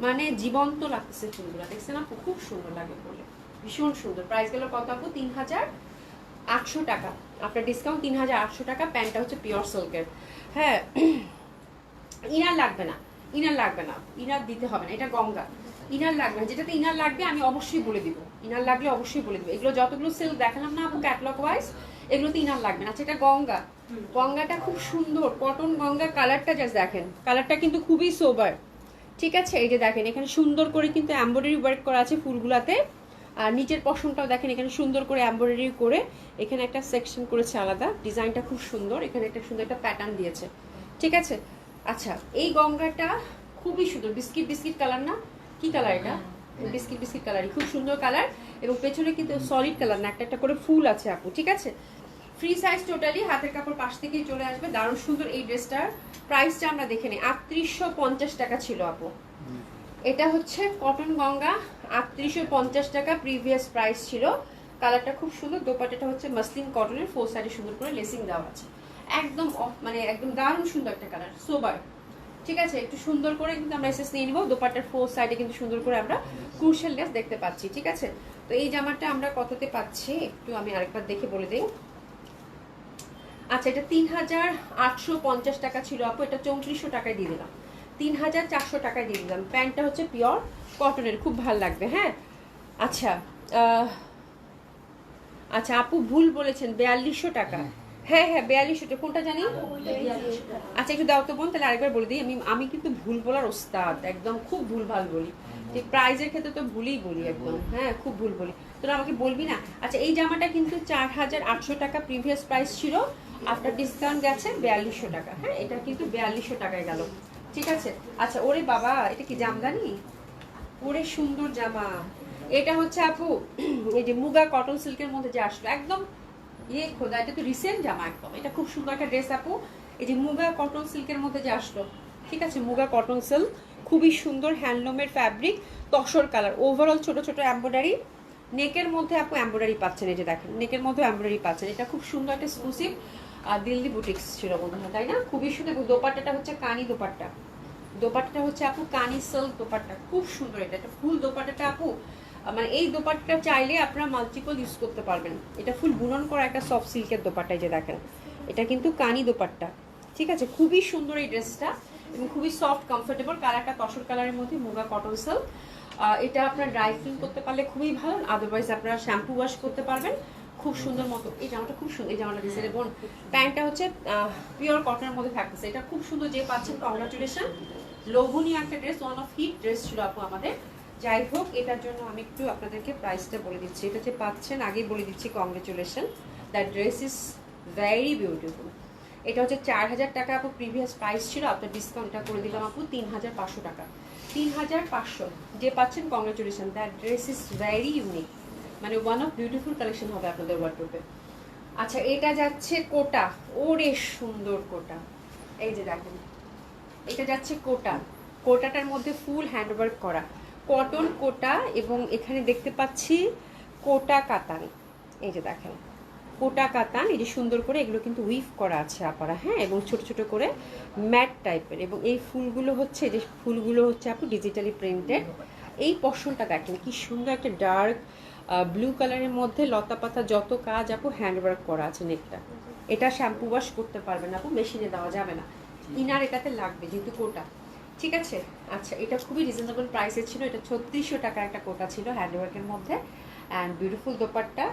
A: মানে জীবন্ত লাগতেছে ফুলগুলা, দেখছেন আপু? খুব সুন্দর লাগে বলে, ভীষণ সুন্দর। প্রাইস গেল কত আপু? 3800 টাকা। আপনার ডিসকাউন্ট 3800 টাকা। প্যান্টটা হচ্ছে পিওর সিল্কের। হ্যাঁ, ইনার লাগবে না, ইনার লাগবে না, ইনার দিতে হবে না। এটা গঙ্গা, ইনার লাগবে না। যেটাতে ইনার লাগবে আমি অবশ্যই বলে দিব, ইনার লাগলে অবশ্যই বলে দিব। এগুলো যতগুলো সিল্ক দেখালাম না আপু ক্যাটলগ ওয়াইজ, এগুলোতে ইনার লাগবে না। আচ্ছা, এটা গঙ্গা, গঙ্গাটা খুব সুন্দর, কটন গঙ্গা। কালারটা জাস্ট দেখেন, কালারটা কিন্তু খুবই সোবার, ঠিক আছে। এই যে দেখেন এখানে সুন্দর করে কিন্তু এমব্রয়ডারি ওয়ার্ক করা আছে ফুলগুলাতে। আর নিচের পশমটাও দেখেন এখানে সুন্দর করে এমব্রয়ডারি করে এখানে একটা সেকশন করেছে আলাদা। ডিজাইনটা খুব সুন্দর, এখানে একটা সুন্দর একটা প্যাটার্ন দিয়েছে, ঠিক আছে। আচ্ছা, এই গঙ্গাটা খুবই সুন্দর, বিস্কিট বিস্কিট কালার না? কি কালার এটা? বিস্কিট বিস্কিট কালারই, খুব সুন্দর কালার। এবং পেছনে কিন্তু সলিড কালার না, একটা একটা করে ফুল আছে আপু, ঠিক আছে। ফ্রি সাইজ টোটালি, হাতের কাপড় পাশ থেকেই চলে আসবে। দারুণ সুন্দর এই ড্রেসটার প্রাইসটা আমরা দেখে নিই। 3850 টাকা ছিল আপু। এটা হচ্ছে কটন গঙ্গা, 3850 টাকা প্রিভিয়াস প্রাইস ছিল। কালারটা খুব সুন্দর। দোপাট্টাটা হচ্ছে মাসলিন কটনের, ফোর সাইডে সুন্দর করে লেসিং দেওয়া আছে। একদম মানে একদম দারুণ সুন্দর একটা কালার, সোবার, ঠিক আছে। একটু সুন্দর করে কিন্তু আমরা এসএস নিয়ে নিব। দোপাট্টার ফোর সাইডে কিন্তু সুন্দর করে আমরা ক্রুশাল লেস দেখতে পাচ্ছি, ঠিক আছে। তো এই জামাটা আমরা কততে পাচ্ছি একটু আমি আরেকবার দেখে বলে দিই। আচ্ছা, এটা 3850 টাকা ছিল আপু, এটা 3400 টাকায় দিয়ে দিলাম, 3400 টাকায় দিয়ে দিলাম। প্যান্টটা হচ্ছে পিওর কটনের, খুব ভালো লাগবে। হ্যাঁ, আচ্ছা আচ্ছা আপু ভুল বলেছেন, 4200 টাকা। হ্যাঁ হ্যাঁ, 4200 টাকা। কোনটা জানি? আচ্ছা একটু দাও তো বোন, তাহলে আরেকবার বলে দিই। আমি কিন্তু ভুল বলার ওস্তাদ, একদম খুব ভুল ভাল বলি। ঠিক প্রাইজের ক্ষেত্রে তো ভুলই বলি একদম, হ্যাঁ খুব ভুল বলি। তোরা আমাকে বলবি না। আচ্ছা, এই জামাটা কিন্তু 4800 টাকা প্রিভিয়াস প্রাইস ছিল। আফটার ডিসকাউন্ট গেছে 4200 টাকা। হ্যাঁ, এটা কিন্তু 4200 টাকায় গেল। ঠিক আছে। আচ্ছা, ওরে বাবা, এটা কি জামদানি? ওরে সুন্দর জামা। এটা হচ্ছে আপু এই যে মুগা কটন সিল্কের মধ্যে যে আসলো, একদম খোদা, এটা তো রিসেন্ট জামা একদম। এটা খুব সুন্দর একটা ড্রেস আপু। এই যে মুগা কটন সিল্কের মধ্যে যে আসলো, ঠিক আছে, মুগা কটন সিল্ক, খুবই সুন্দর হ্যান্ডলুমের ফ্যাব্রিক, তসর কালার, ওভারঅল ছোট ছোট এমব্রয়ডারি। নেকের মধ্যে আপু এমব্রয়ডারি পাচ্ছেন, এই যে দেখেন নেকের মধ্যে এমব্রয়ডারি পাচ্ছেন। এটা খুব সুন্দর একটা এক্সক্লুসিভ দিল্লি বুটিক্স ছিল মনে হয়, তাই না? খুবই সুন্দর। দোপাট্টাটা হচ্ছে কানি দোপাট্টা, দোপাট্টাটা হচ্ছে আপু কানি সিল্ক দোপাট্টা, খুব সুন্দর। এটা ফুল দোপাট্টাটা আপু, মানে এই দোপাট্টাটা চাইলে আপনারা মাল্টিপল ইউজ করতে পারবেন। এটা ফুল বুনন করা একটা সফট সিল্কের দোপাট্টা, যে দেখেন এটা কিন্তু কানি দোপাট্টা। ঠিক আছে, খুবই সুন্দর এই ড্রেসটা এবং খুবই সফট কমফোর্টেবল। কালারটা তসর কালারের মধ্যে মুগা কটন সিল্ক। এটা আপনার ড্রাই ক্লিন করতে পারলে খুবই ভালো, আদারওয়াইজ আপনারা শ্যাম্পু ওয়াশ করতে পারবেন খুব সুন্দর মতো। এই জামাটা খুব সুন্দর, এই জামাটা ডিজাইনের বোন। প্যান্টটা হচ্ছে পিওর কটনের মধ্যে থাকতেছে। এটা খুব সুন্দর, যে পাচ্ছেন কংগ্রাচুলেশন। লোভনীয় একটা dress, one of heat dress ছিল আপু আমাদের। যাই হোক, এটার জন্য আমি একটু আপনাদেরকে প্রাইসটা বলে দিচ্ছি। এটা যে পাচ্ছেন আগেই বলে দিচ্ছি, congratulation, that dress is very beautiful. এটা হচ্ছে 4000 টাকা আপু প্রিভিয়াস প্রাইস ছিল, আপনার ডিসকাউন্টটা করে দিলাম আপু 3500 টাকা। 3500 যে পাচ্ছেন, congratulation, that dress is very unique, মানে ওয়ান অফ বিউটিফুল কালেকশন হবে আপনাদের ওয়ার্ডরোবে। আচ্ছা, এটা যাচ্ছে কোটা, ওরে সুন্দর কোটা, এই যে দেখেন এটা যাচ্ছে কোটা। কোটাটার মধ্যে ফুল হ্যান্ডওয়ার্ক করা কটন কোটা, এবং এখানে দেখতে পাচ্ছি কোটা কাতান, এই যে দেখেন কোটা কাতান, এই যে সুন্দর করে এগুলো কিন্তু উইভ করা আছে আপারা। হ্যাঁ, এবং ছোট ছোট করে ম্যাট টাইপের, এবং এই ফুলগুলো হচ্ছে, যে ফুলগুলো হচ্ছে আপু ডিজিটালি প্রিন্টেড। এই পশনটা দেখেন কি সুন্দর, একটা ডার্ক ব্লু কালারের মধ্যে লতা পাতা যত কাজ আপু হ্যান্ডওয়ার্ক করা আছে নেকটা। এটা শ্যাম্পু ওয়াশ করতে পারবেন আপু, মেশিনে দেওয়া যাবে না, ইনার এটাতে লাগবে যেহেতু কোটা। ঠিক আছে। আচ্ছা, এটা খুবই রিজনেবল প্রাইসে ছিল। এটা 3600 টাকার একটা কোটা ছিল হ্যান্ডওয়ার্কের মধ্যে, অ্যান্ড বিউটিফুল দোপাট্টা,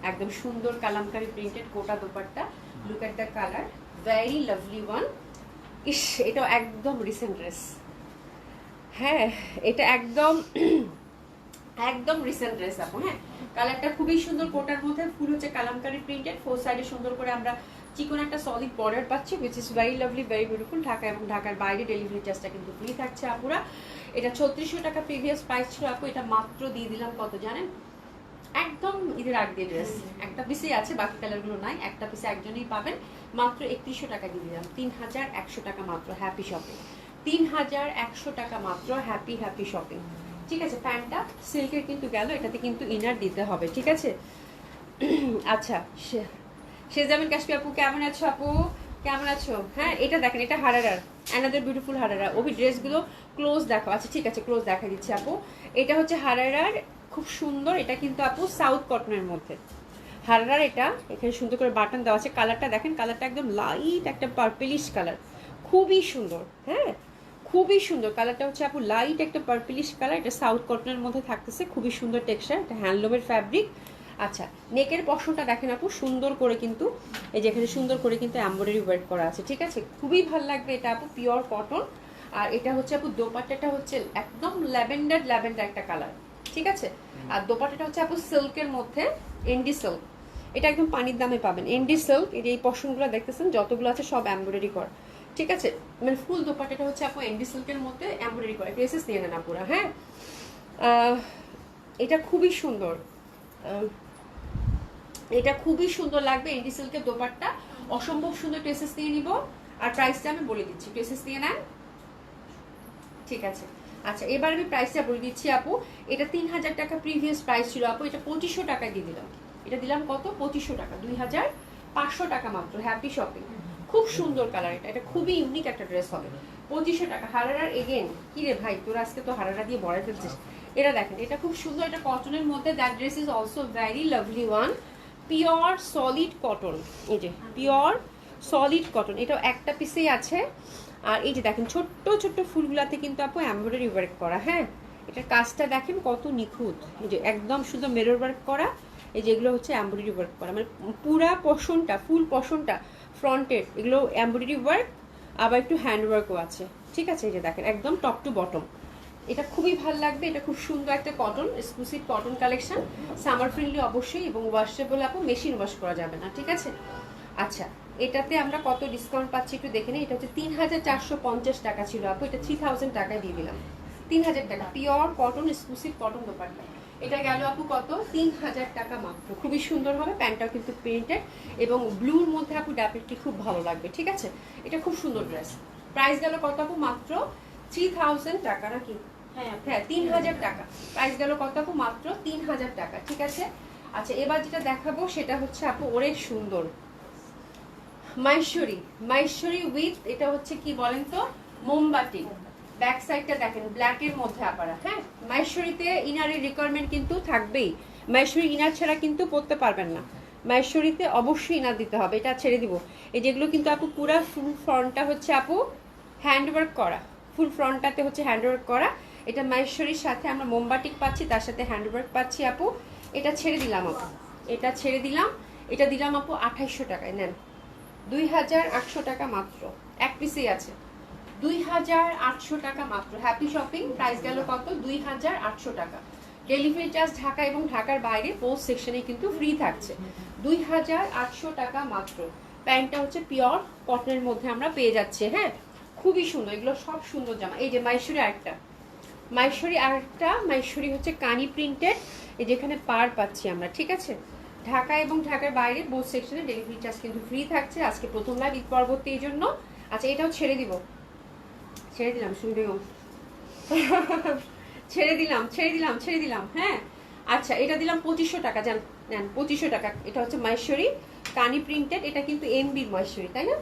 A: একদম সুন্দর Kalamkari printed Kota dupatta. Look at the colour, very lovely one. ইস, এটা একদম রিসেন্ট ড্রেস। হ্যাঁ, এটা একদম একদম রিসেন্ট ড্রেস আপু। হ্যাঁ, কালারটা খুবই সুন্দর, কোটার মধ্যে ফুল হচ্ছে কালামকারী প্রিন্টেড, ফোর সাইডে সুন্দর করে আমরা চিকন একটা সলিড বর্ডার পাচ্ছি, which is very lovely, very beautiful. Dhaka এবং ঢাকার বাইরে ডেলিভারি চার্জটা কিন্তু ফ্রি থাকছে আপুরা। এটা 3600 টাকা প্রিভিয়াস প্রাইস ছিল আপু, এটা মাত্র দিয়ে দিলাম কত জানেন? একদম ঈদের আগ দিয়ে ড্রেস, একটা পিসেই আছে, বাকি কালারগুলো নাই, একটা পিসে একজনই পাবেন, মাত্র 3100 টাকা দিয়ে দিলাম। 3100 টাকা মাত্র, হ্যাপি শপিং। 3100 টাকা মাত্র, হ্যাপি হ্যাপি শপিং। ঠিক আছে, প্যান্টটা সিল্কের কিন্তু গেল, এটাতে কিন্তু ইনার দিতে হবে। ঠিক আছে। আচ্ছা, শেজামিন কাশফি আপু কেমন আছো? আপু কেমন আছো? হ্যাঁ, এটা দেখেন, এটা হারারার, অ্যানাদার বিউটিফুল হারারা। ওই ড্রেসগুলো ক্লোজ দেখো। আচ্ছা ঠিক আছে, ক্লোজ দেখা দিচ্ছি আপু। এটা হচ্ছে হারারার, খুব সুন্দর। এটা কিন্তু আপু সাউথ কটনের মধ্যে হারারার। এটা এখানে সুন্দর করে বাটন দেওয়া আছে। কালারটা দেখেন, কালারটা একদম লাইট একটা পার্পলিশ কালার, খুবই সুন্দর। হ্যাঁ, খুবই সুন্দর কালারটা হচ্ছে আপু, লাইট একটা পার্পলিশ কালার। এটা সাউথ কটনের মধ্যে থাকতেছে, খুবই সুন্দর টেক্সচার, এটা হ্যান্ডলুমের ফ্যাব্রিক। আচ্ছা, নেকের পশনটা দেখেন আপু, সুন্দর করে কিন্তু এই যে এখানে সুন্দর করে কিন্তু এমব্রয়ডারি ওয়ার্ক করা আছে। ঠিক আছে, খুবই ভালো লাগবে এটা আপু, পিওর কটন। আর এটা হচ্ছে আপু দোপাট্টাটা হচ্ছে একদম ল্যাভেন্ডার ল্যাভেন্ডার একটা কালার। ঠিক আছে, আর দোপাট্টাটা হচ্ছে আপু সিল্কের মধ্যে, এন্ডি সিল্ক। এটা একদম পানির দামে পাবেন, এন্ডি সিল্ক। এই পশনগুলো দেখতেছেন যতগুলো আছে সব এমব্রয়ডারি করা। ঠিক আছে, মানে ফুল দোপাট্টাটা হচ্ছে আপু এন্ডি সিল্কের মধ্যে এমব্রয়ডারি করা। ড্রেসেস নিয়ে নেন আপুরা। হ্যাঁ, এটা খুবই সুন্দর, এটা খুবই সুন্দর লাগবে। এন্ডি সিল্কের দোপাট্টা, অসম্ভব সুন্দর। ড্রেসেস নিয়ে নিব, আর প্রাইসটা আমি বলে দিচ্ছি। ড্রেসেস নিয়ে নেন। ঠিক আছে। আচ্ছা, এবার আমি প্রাইসটা বলে দিচ্ছি আপু। এটা 3000 টাকা প্রিভিয়াস প্রাইস ছিল আপু, এটা 2500 টাকায় দিয়ে দিলাম। এটা দিলাম কত? 2500 টাকা, 2500 টাকা মাত্র, হ্যাপি শপিং। খুব সুন্দর কালার, এটা খুবই ইউনিক একটা ড্রেস হবে। 2500 টাকা। হারারার এগেন, কি রে ভাই তোর আজকে তো হারারা দিয়ে বড়াই ফেলছিস। এটা দেখেন, এটা খুব সুন্দর, এটা কটনের মধ্যে। That dress is also very lovely one, pure solid cotton. এই যে পিওর সলিড কটন, এটাও একটা পিসেই আছে। আর এই যে দেখেন ছোট্ট ছোট্ট ফুলগুলাতে কিন্তু আপু এমব্রয়ডারি ওয়ার্ক করা। হ্যাঁ, এটার কাজটা দেখেন কত নিখুঁত, এই যে একদম শুধু মিরর ওয়ার্ক করা। এই যেগুলো হচ্ছে এমব্রয়ডারি ওয়ার্ক করা, মানে পুরা পশনটা, ফুল পশনটা ফ্রন্টের এগুলো এমব্রয়ডারি ওয়ার্ক, আবার একটু হ্যান্ড ওয়ার্কও আছে। ঠিক আছে, এই যে দেখেন একদম টপ টু বটম। এটা খুবই ভালো লাগবে, এটা খুব সুন্দর একটা cotton, exclusive cotton collection, summer friendly অবশ্যই, এবং ওয়াশেবল আপু, মেশিন ওয়াশ করা যাবে না। ঠিক আছে। আচ্ছা, এটাতে আমরা কত ডিসকাউন্ট পাচ্ছি একটু দেখে নিই। এটা হচ্ছে 3450 টাকা ছিল আপু, এটা 3000 টাকায় দিয়ে দিলাম। 3000 টাকা pure cotton exclusive cotton dupatta. এটা গেল আপু কত, 3000 টাকা মাত্র। খুবই সুন্দর হবে, প্যান্টটাও কিন্তু প্রিন্টেড এবং ব্লুর মধ্যে আপু ড্যাপেটটি খুব ভালো লাগবে, ঠিক আছে। এটা খুব সুন্দর ড্রেস। প্রাইস গেল কত আপু, মাত্র 3000 টাকা নাকি? হ্যাঁ 3000 টাকা। প্রাইস গেল কত আপু, মাত্র 3000 টাকা, ঠিক আছে। আচ্ছা এবার যেটা দেখাবো সেটা হচ্ছে আপু অনেক সুন্দর মাইশরি, মাইশরি উইথ এটা হচ্ছে কি বলেন তো, মোমবাতি। ব্যাক সাইডটা দেখেন ব্ল্যাকের মধ্যে আপারা। হ্যাঁ, মাইশরিতে ইনারের রিকোয়ারমেন্ট কিন্তু থাকবেই। মাইশরি ইনার ছাড়া কিন্তু পরতে পারবেন না। মাইশরিতে অবশ্যই ইনার দিতে হবে, এটা ছেড়ে দিব। এই যেগুলো কিন্তু আপু পুরা ফুল ফ্রন্টটা হচ্ছে আপু হ্যান্ডওয়ার্ক করা, ফুল ফ্রন্টটাতে হচ্ছে হ্যান্ডওয়ার্ক করা। এটা মাইশরির সাথে আমরা মোমবাটিক পাচ্ছি, তার সাথে হ্যান্ডওয়ার্ক পাচ্ছি আপু। এটা ছেড়ে দিলাম আপু, এটা ছেড়ে দিলাম। এটা দিলাম আপু 2800 টাকায়, নেন 2800 টাকা মাত্র। এক পিসেই আছে, 2800 টাকা মাত্র। Happy shopping. প্রাইস গেল কত, 2800 টাকা। ডেলিভারি চার্জ ঢাকা এবং ঢাকার বাইরে পোস্ট সেকশনে কিন্তু ফ্রি থাকছে। 2800 টাকা মাত্র। প্যান্টটা হচ্ছে পিওর কটনের মধ্যে আমরা পেয়ে যাচ্ছি। হ্যাঁ, খুবই সুন্দর, এগুলো সব সুন্দর জামা। এই যে মাইশরি আরেকটা, মাইশরি আরেকটা, মাইশরি হচ্ছে কানি প্রিন্টেড। এই যেখানে পার পাচ্ছি আমরা, ঠিক আছে। ঢাকা এবং ঢাকার বাইরে বোথ সেকশনে ডেলিভারি চার্জ কিন্তু ফ্রি থাকছে। আজকে প্রথম লাইভ ঈদ পরবর্তী এই জন্য। আচ্ছা এটাও ছেড়ে দিব, ছেড়ে দিলাম, শুনবেও ছেড়ে দিলাম, ছেড়ে দিলাম, ছেড়ে দিলাম। হ্যাঁ আচ্ছা এটা দিলাম 2500 টাকা, জান নেন 2500 টাকা। এটা হচ্ছে মাইশরি কানি প্রিন্টেড, এটা কিন্তু এমবির মাইশরি, তাই না?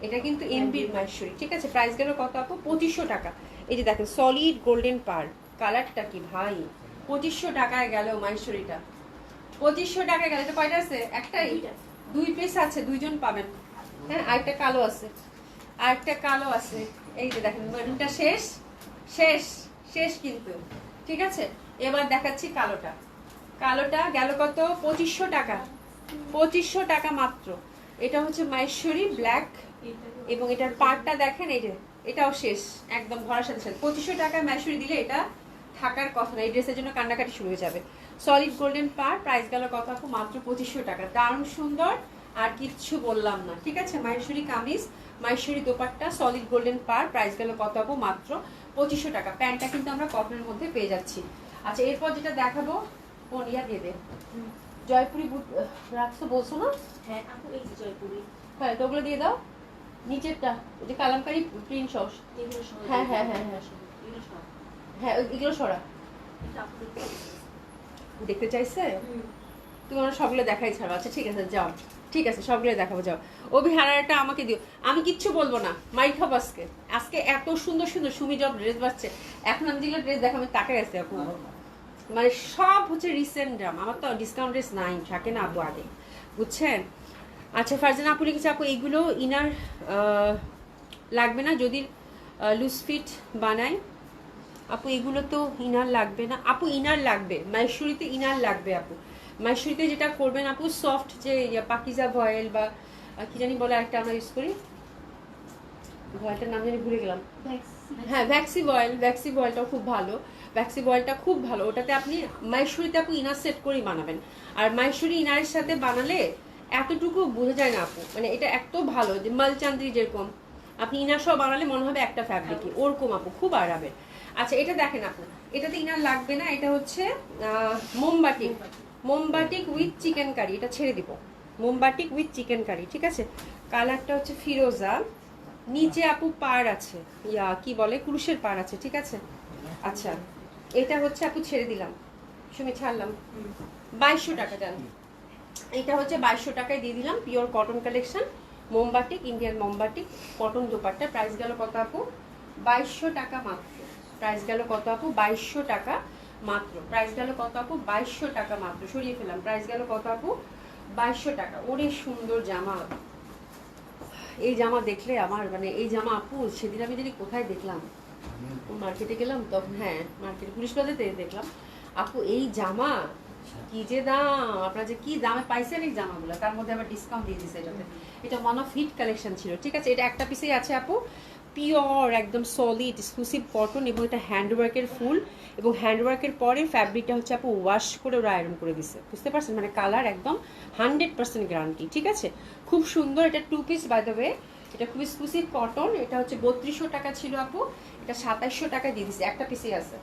A: এটা কিন্তু এমবির মাইশরি, ঠিক আছে। প্রাইস গেল কত আপু, 2500 টাকা। এই যে দেখেন সলিড গোল্ডেন পার, কালারটা কি ভাই, 2500 টাকায় গেল মাইশরিটা, 2500 টাকায় গেল। এটা কয়টা আছে, একটাই, দুই পিস আছে, দুইজন পাবেন। হ্যাঁ আরেকটা কালো আছে, আরেকটা কালো আছে। এই যে দেখেন মেরুনটা শেষ, শেষ শেষ কিন্তু, ঠিক আছে। এবার দেখাচ্ছি কালোটা। কালোটা গেল কত, 2500 টাকা, 2500 টাকা মাত্র। এটা হচ্ছে মাইশরি ব্ল্যাক এবং এটার পার্টটা দেখেন, এই যে এটাও শেষ একদম ভরার সাথে সাথে। 2500 টাকায় মাইশরি দিলে এটা থাকার কথা না, এই ড্রেসের জন্য কান্নাকাটি শুরু হয়ে যাবে। সলিড গোল্ডেন পার, প্রাইস গেল কত আপু, মাত্র 2500 টাকা। দারুণ সুন্দর, আর কিচ্ছু বললাম না, ঠিক আছে। মাইশরি কামিজ, মাইশরি দোপাট্টা, সলিড গোল্ডেন পার, প্রাইস গেল কত আপু, মাত্র 2500 টাকা। প্যান্টটা কিন্তু আমরা কটনের মধ্যে পেয়ে যাচ্ছি। আচ্ছা এরপর যেটা দেখাবো, কোন ইয়া দিয়ে দে, জয়পুরি বুট রাখছো বলছো না?
B: হ্যাঁ আপু এই যে জয়পুরি,
A: হ্যাঁ তো ওগুলো দিয়ে দাও। নিচেরটা ওই যে কালামকারি প্রিন্ট সস,
B: এগুলো সহ,
A: হ্যাঁ হ্যাঁ হ্যাঁ হ্যাঁ
B: এগুলো সহ।
A: হ্যাঁ এগুলো সরা।
B: এটা আপু
A: দেখতে চাইছে তুমি, ওরা সবগুলো দেখাই ছাড়ো। আচ্ছা ঠিক আছে যাও, ঠিক আছে সবগুলো দেখাবো, যাও। অভিহারাটা আমাকে দিও, আমি কিচ্ছু বলবো না, মাই খাবো আজকে। আজকে এত সুন্দর সুন্দর সুমি জব ড্রেস বাচ্ছে, এখন আমি যেগুলো ড্রেস দেখাবো আমি তাকে গেছে আপু, মানে সব হচ্ছে রিসেন্ট ড্রাম। আমার তো ডিসকাউন্ট ড্রেস নাই, থাকে না আপু আগে, বুঝছেন। আচ্ছা ফারজানা আপু লিখেছে, আপু এইগুলো ইনার লাগবে না যদি লুজ ফিট বানাই? আপু এগুলো তো ইনার লাগবে না আপু, ইনার লাগবে, মাইশরিতে ইনার লাগবে আপু। মাইশরিতে যেটা করবেন আপু, সফট যে পাকিজা ভয়েল বা কি জানি বলে একটা আমরা ইউজ করি, ভয়েলটার নাম জানি ভুলে গেলাম। হ্যাঁ ভ্যাক্সি ভয়েল, ভ্যাক্সি ভয়েলটাও খুব ভালো, ভ্যাক্সি ভয়েলটা খুব ভালো। ওটাতে আপনি মাইশরিতে আপু ইনার সেট করেই বানাবেন। আর মাইশরি ইনারের সাথে বানালে এতটুকু বোঝা যায় না আপু, মানে এটা এত ভালো যে মালচান্দ্রি যেরকম আপনি ইনার সহ বানালে মনে হবে একটা ফ্যাব্রিকই, ওরকম আপু খুব আরামের। আচ্ছা এটা দেখেন আপু, এটাতে ইনার লাগবে না, এটা হচ্ছে মোমবাটিক, মোমবাটিক উইথ চিকেন কারি। এটা ছেড়ে দিব, মোমবাটিক উইথ চিকেন কারি, ঠিক আছে। কালারটা হচ্ছে ফিরোজা, নিচে আপু পার আছে, ইয়া কি বলে কুরুশের পার আছে, ঠিক আছে। আচ্ছা এটা হচ্ছে আপু ছেড়ে দিলাম, সুমি ছাড়লাম 2200 টাকা দেন। এটা হচ্ছে 2200 টাকায় দিয়ে দিলাম, পিওর কটন কালেকশন, মোমবাটিক, ইন্ডিয়ান মোমবাটিক কটন দোপাট্টা। প্রাইস গেল কত আপু, 2200 টাকা মাত্র। প্রাইস গেল কত আপু, 2200 টাকা মাত্র। প্রাইস গেল কত আপু, 2200 টাকা মাত্র। সরিয়ে ফেলাম, প্রাইস গেল কত আপু, 2200 টাকা। ওরে সুন্দর জামা, এই জামা দেখলে আমার মানে এই জামা আপু সেদিন আমি জানি কোথায় দেখলাম, মার্কেটে গেলাম তখন, হ্যাঁ মার্কেটে পুলিশ প্লাজাতে দেখলাম আপু এই জামা, কি যে দাম, আপনারা যে কি দামে পাইছেন এই জামাগুলো, তার মধ্যে আবার ডিসকাউন্ট দিয়ে দিচ্ছে এটাতে। এটা ওয়ান অফ হিট কালেকশন ছিল, ঠিক আছে। এটা একটা পিসেই আছে আপু, পিওর একদম সলিড এক্সক্লুসিভ কটন এবং এটা হ্যান্ডওয়ার্কের ফুল এবং হ্যান্ডওয়ার্কের পরে ফ্যাব্রিকটা হচ্ছে আপু ওয়াশ করে ওরা আয়রন করে দিছে, বুঝতে পারছেন? মানে কালার একদম 100% গ্যারান্টি, ঠিক আছে? খুব সুন্দর। এটা 2 পিস বাই দ্য ওয়ে, এটা খুব এক্সক্লুসিভ কটন। এটা হচ্ছে 3200 টাকা ছিল আপু, এটা 2700 টাকা দিয়ে দিছে, একটা পিসে আছে।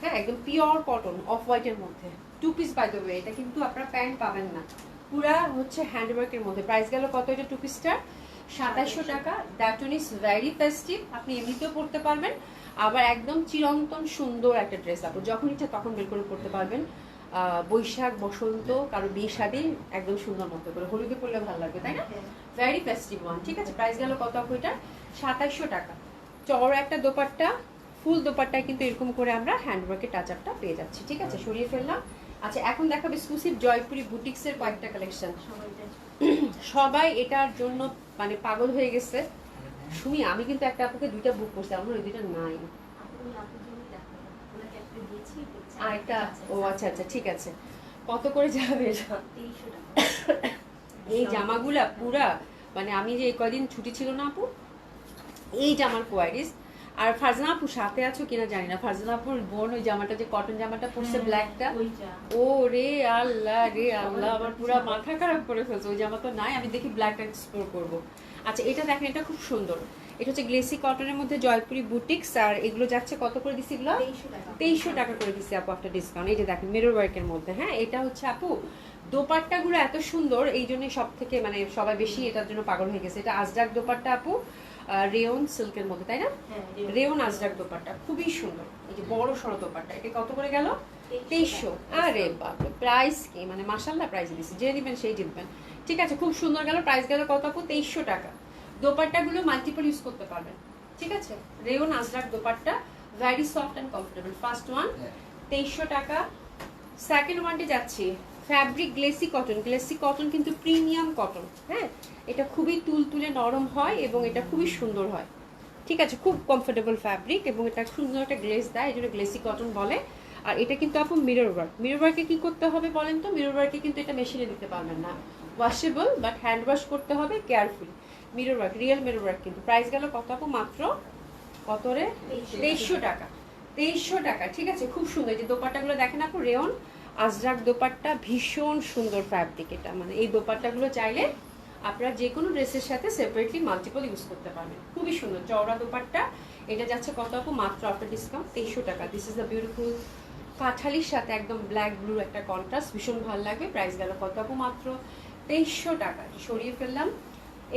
A: হ্যাঁ, একদম পিওর কটন অফ হোয়াইটের মধ্যে 2 পিস বাই দ্য ওয়ে। এটা কিন্তু আপনারা প্যান্ট পাবেন না, পুরা হচ্ছে হ্যান্ডওয়ার্কের মধ্যে। প্রাইস গেল কত এটা 2 পিসটা? 2700 টাকা। That one is very festive, আপনি এমনিতেও পরতে পারবেন, আবার একদম চিরন্তন সুন্দর একটা ড্রেস। আপনি যখন ইচ্ছা তখন বের করে পরতে পারবেন। বৈশাখ, বসন্ত, কারো বিয়ে শাদী একদম সুন্দর মতো করে, হলুদে পরলে ভালো লাগবে, তাই না? ভেরি ফেস্টিভ ওয়ান, ঠিক আছে? প্রাইস গেল কত আপু এটা? 2700 টাকা। চওড়া একটা দোপাট্টা, ফুল দোপাট্টায় কিন্তু এরকম করে আমরা হ্যান্ডওয়ার্কের টাচ আপটা পেয়ে যাচ্ছি, ঠিক আছে? সরিয়ে ফেললাম। আচ্ছা, এখন দেখাবে এক্সক্লুসিভ জয়পুরি বুটিক্সের কয়েকটা কালেকশন। সবাই এটার জন্য মানে পাগল হয়ে গেছে। শুনি, আমি কিন্তু একটা আপুকে 2টা বুক করছি, আমার ওই 2টা নাই। আরেকটা, ও আচ্ছা আচ্ছা, ঠিক আছে। কত করে যাবে এটা? এই জামাগুলা পুরা মানে আমি যে এই কয়দিন ছুটি ছিল না আপু, এই জামার কোয়ারিস। আর ফারজানা আপু সাথে আছো কিনা জানি না, ফারজানা আপুর বোন ওই জামাটা, যে কটন জামাটা পরছে ব্ল্যাকটা, ও রে আল্লাহ রে আল্লাহ, আমার পুরো মাথা খারাপ করে ফেলছে। ওই জামা তো নাই, আমি দেখি ব্ল্যাকটা এক্সপ্লোর করবো। আচ্ছা, এটা দেখেন, এটা খুব সুন্দর। এটা হচ্ছে গ্লেসি কটনের মধ্যে জয়পুরি বুটিক্স, আর এগুলো যাচ্ছে কত করে দিছি? এগুলো 2300 টাকা করে দিছি আপু আফটার ডিসকাউন্ট। এই যে দেখেন মিরর ওয়ার্কের মধ্যে। হ্যাঁ, এটা হচ্ছে আপু দোপাট্টাগুলো এত সুন্দর, এই জন্য সব থেকে মানে সবাই বেশি এটার জন্য পাগল হয়ে গেছে। এটা আজরাক দোপাট্টা আপু, রেয়ন সিল্কের মধ্যে, তাই না? রেয়ন আজরাক দোপাট্টা খুবই সুন্দর। এই যে বড় সড়ো দোপাট্টা, এটা কত করে গেল? 2300। আরে বাপরে, প্রাইস কি মানে মাশাআল্লাহ, প্রাইস দিছি, যে নেবেন সেই জিতবেন, ঠিক আছে? খুব সুন্দর গেল। প্রাইস গেল কত আপু? 2300 টাকা। দোপাট্টাগুলো মাল্টিপল ইউজ করতে পারবেন, ঠিক আছে? Rayon Ajrak dupatta, very soft and comfortable. First one 2300 টাকা। সেকেন্ড ওয়ানটি যাচ্ছি fabric glossy cotton. Glossy cotton কিন্তু প্রিমিয়াম কটন, হ্যাঁ, এটা খুবই তুলতুলে নরম হয় এবং এটা খুবই সুন্দর হয়, ঠিক আছে? খুব কমফোর্টেবল ফ্যাব্রিক এবং এটা সুন্দর একটা গ্লেস দেয়, এই জন্য গ্লেসি কটন বলে। আর এটা কিন্তু আপু মিরর ওয়ার্ক। মিরর ওয়ার্কে কি করতে হবে বলেন তো? মিরর ওয়ার্কে কিন্তু এটা মেশিনে দিতে পারবেন না, ওয়াশেবল, বাট হ্যান্ড ওয়াশ করতে হবে carefully. Mirror work, real mirror work কিন্তু। প্রাইস গেল কত আপু? মাত্র কত রে? 2300 টাকা। 2300 টাকা, ঠিক আছে? খুব সুন্দর। এই যে দোপাট্টাগুলো দেখেন আপু, রেয়ন আজরাক দোপাট্টা, ভীষণ সুন্দর ফ্যাব্রিক এটা। মানে এই দোপাট্টাগুলো চাইলে আপনারা যে কোনো ড্রেসের সাথে সেপারেটলি মাল্টিপল ইউজ করতে পারবেন। খুবই সুন্দর চওড়া দোপাট্টা। এটা যাচ্ছে কত আপু? মাত্র আফটার ডিসকাউন্ট 2300 টাকা। দিস ইজ দ্য বিউটিফুল কাঠালির সাথে একদম ব্ল্যাক ব্লু একটা কন্ট্রাস্ট, ভীষণ ভালো লাগবে। প্রাইস গেল কত আপু? মাত্র 2300 টাকা। সরিয়ে ফেললাম।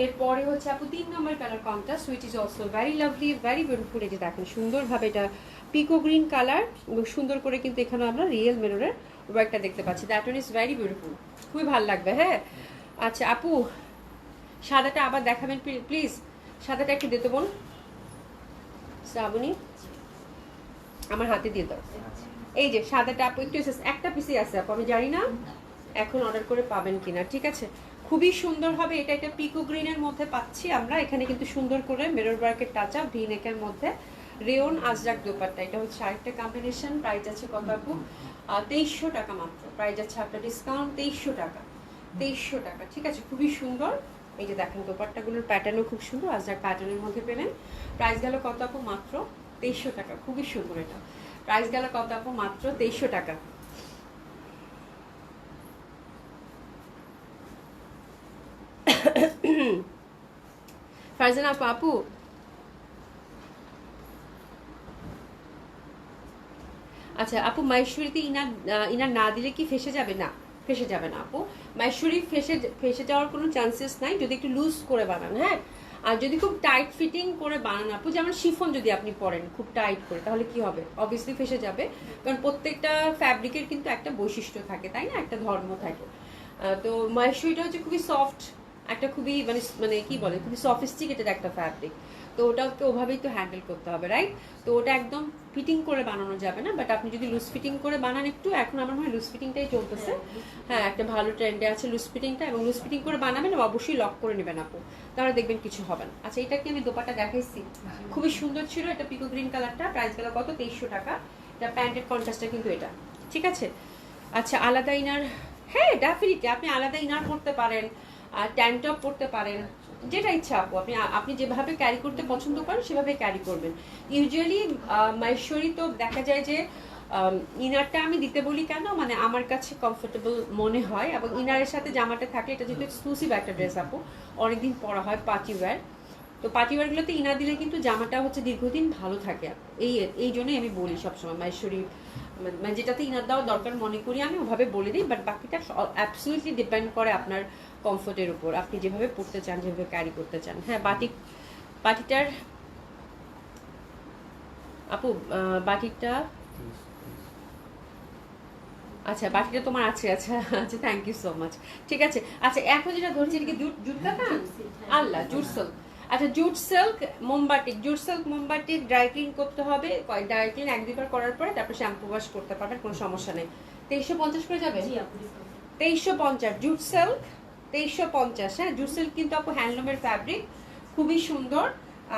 A: এরপরে হচ্ছে আপু 3 নম্বর colour contrast, which is also very lovely, very beautiful. এই যে দেখেন সুন্দরভাবে এটা পিকো গ্রিন কালার এবং সুন্দর করে কিন্তু এখানে আমরা রিয়েল মিররের ওয়ার্কটা দেখতে পাচ্ছি। That one is very beautiful, খুবই ভালো লাগবে। হ্যাঁ, আচ্ছা আপু সাদাটা আবার দেখাবেন প্লিজ? সাদাটা একটু দিতে বোন, শ্রাবণী আমার হাতে দিয়ে দাও। এই যে সাদাটা আপু একটু একটা পিসি আছে আপু, আমি জানি না এখন অর্ডার করে পাবেন কিনা, ঠিক আছে? খুবই সুন্দর হবে এটা। এটা পিকো গ্রিনের মধ্যে পাচ্ছি আমরা, এখানে কিন্তু সুন্দর করে মিরর ওয়ার্কের টাচ আপ, ভি নেকের মধ্যে রেয়ন আজরাক দোপাট্টা। এটা হচ্ছে আরেকটা কম্বিনেশন। প্রাইস আছে কত আপু? 2300 টাকা মাত্র। প্রাইস আছে আপনার ডিসকাউন্ট 2300 টাকা। 2300 টাকা, ঠিক আছে? খুবই সুন্দর। এই যে দেখেন দোপাট্টাগুলোর প্যাটার্নও খুব সুন্দর, আজরাক প্যাটার্নের মধ্যে পেলেন। প্রাইস গেল কত আপু? মাত্র 2300 টাকা। খুবই সুন্দর এটা। প্রাইস গেল কত আপু? মাত্র 2300 টাকা। ফারজানা আপু, আপু আচ্ছা আপু, মাইশ্বরীতে ইনার না দিলে কি ফেসে যাবে? না, ফেসে যাবে না আপু। মাইশ্বরী ফেসে যাওয়ার কোনো চান্সেস নাই যদি একটু লুজ করে বানান। হ্যাঁ, আর যদি খুব টাইট ফিটিং করে বানান আপু, যেমন শিফন যদি আপনি পরেন খুব টাইট করে, তাহলে কি হবে? অবভিয়াসলি ফেসে যাবে, কারণ প্রত্যেকটা ফ্যাব্রিকের কিন্তু একটা বৈশিষ্ট্য থাকে, তাই না? একটা ধর্ম থাকে। তো মাইশ্বরীটা হচ্ছে খুবই সফট একটা, খুবই মানে মানে কি বলে, খুবই সফিস্টিকেটেড একটা ফ্যাব্রিক। তো ওটাকে ওভাবেই তো হ্যান্ডেল করতে হবে, রাইট? তো ওটা একদম ফিটিং করে বানানো যাবে না, বাট আপনি যদি লুজ ফিটিং করে বানান একটু, এখন আমার মনে হয় লুজ ফিটিংটাই চলতেছে। হ্যাঁ, একটা ভালো ট্রেন্ডে আছে লুজ ফিটিংটা, এবং লুজ ফিটিং করে বানাবেন অবশ্যই লক করে নেবেন আপু, তাহলে দেখবেন কিছু হবে না। আচ্ছা, এটা কি আমি দোপাট্টা দেখাইছি? খুবই সুন্দর ছিল এটা, পিকো গ্রিন কালারটা। প্রাইস গেল কত? 2300 টাকা। এটা প্যান্টের কন্ট্রাস্টটা কিন্তু এটা, ঠিক আছে? আচ্ছা, আলাদা ইনার, হ্যাঁ ডেফিনেটলি আপনি আলাদা ইনার পরতে পারেন, ট্যান টপ পরতে পারেন, যেটা ইচ্ছা আপু, আপনি আপনি যেভাবে ক্যারি করতে পছন্দ করেন সেভাবে ক্যারি করবেন। ইউজুয়ালি মাহেশ্বরী তো দেখা যায় যে ইনারটা আমি দিতে বলি কেন, মানে আমার কাছে কমফোর্টেবল মনে হয়, এবং ইনারের সাথে জামাটা থাকলে এটা যেহেতু এক্সক্লুসিভ একটা ড্রেস আপু, অনেকদিন পরা হয় পার্টি ওয়্যার, তো পার্টি ওয়্যারগুলোতে ইনার দিলে কিন্তু জামাটা হচ্ছে দীর্ঘদিন ভালো থাকে। এই এই জন্যই আমি বলি সবসময় মাহেশ্বরী, মানে যেটাতে ইনার দেওয়া দরকার মনে করি আমি ওভাবে বলে দিই, বাট বাকিটা অ্যাবসলিউটলি ডিপেন্ড করে আপনার কমফোর্টের উপর, আপনি যেভাবে পড়তে চান, যেভাবে ক্যারি করতে চান। হ্যাঁ, বাটিটার আপু, বাটিটা আচ্ছা, বাটিটা তোমার আছে, আচ্ছা আচ্ছা, থ্যাংক ইউ সো মাচ। ঠিক আছে, আচ্ছা এখন যেটা ধরছি এটা কি জুট কাটা? আল্লাহ, জুট সিল্ক। আচ্ছা, জুট সিল্ক মোমবাটিক, জুট সিল্ক মোমবাটিক ড্রাই ক্লিন করতে হবে, ড্রাই ক্লিন 1-2 বার করার পরে তারপর শ্যাম্পু ওয়াশ করতে পারবেন, কোনো সমস্যা নেই। 2350 করে যাবে?
B: জি আপু,
A: 2350 জুট সিল্ক, 2350। হ্যাঁ, জুট সিল্ক কিন্তু আপু হ্যান্ডলুমের ফ্যাব্রিক, খুবই সুন্দর।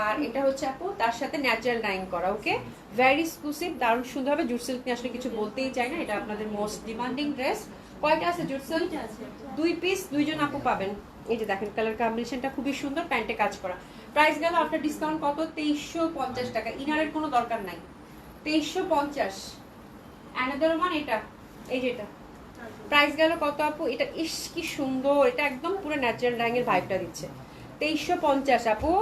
A: আর এটা হচ্ছে আপু তার সাথে ন্যাচারাল ডাইং করা, ওকে, ভেরি এক্সক্লুসিভ, দারুণ সুন্দর হবে। জুট সিল্ক নিয়ে আসলে কিছু বলতেই চাই না, এটা আপনাদের মোস্ট ডিমান্ডিং ড্রেস। কয়টা আছে জুট সিল্ক? 2 পিস, 2জন আপু পাবেন। এই যে দেখেন কালার কম্বিনেশনটা খুবই সুন্দর, প্যান্টে কাজ করা। প্রাইস গেল আফটার ডিসকাউন্ট কত? 2350 টাকা। ইনারের কোনো দরকার নাই, 2350। অ্যানাদার ওয়ান এটা, এই যে এটা প্রাইস গেল কত আপু? এটা ইস কি সুন্দর, এটা একদম পুরো ন্যাচারাল ডাইং এর ভাইবটা দিচ্ছে। 2350 আপু।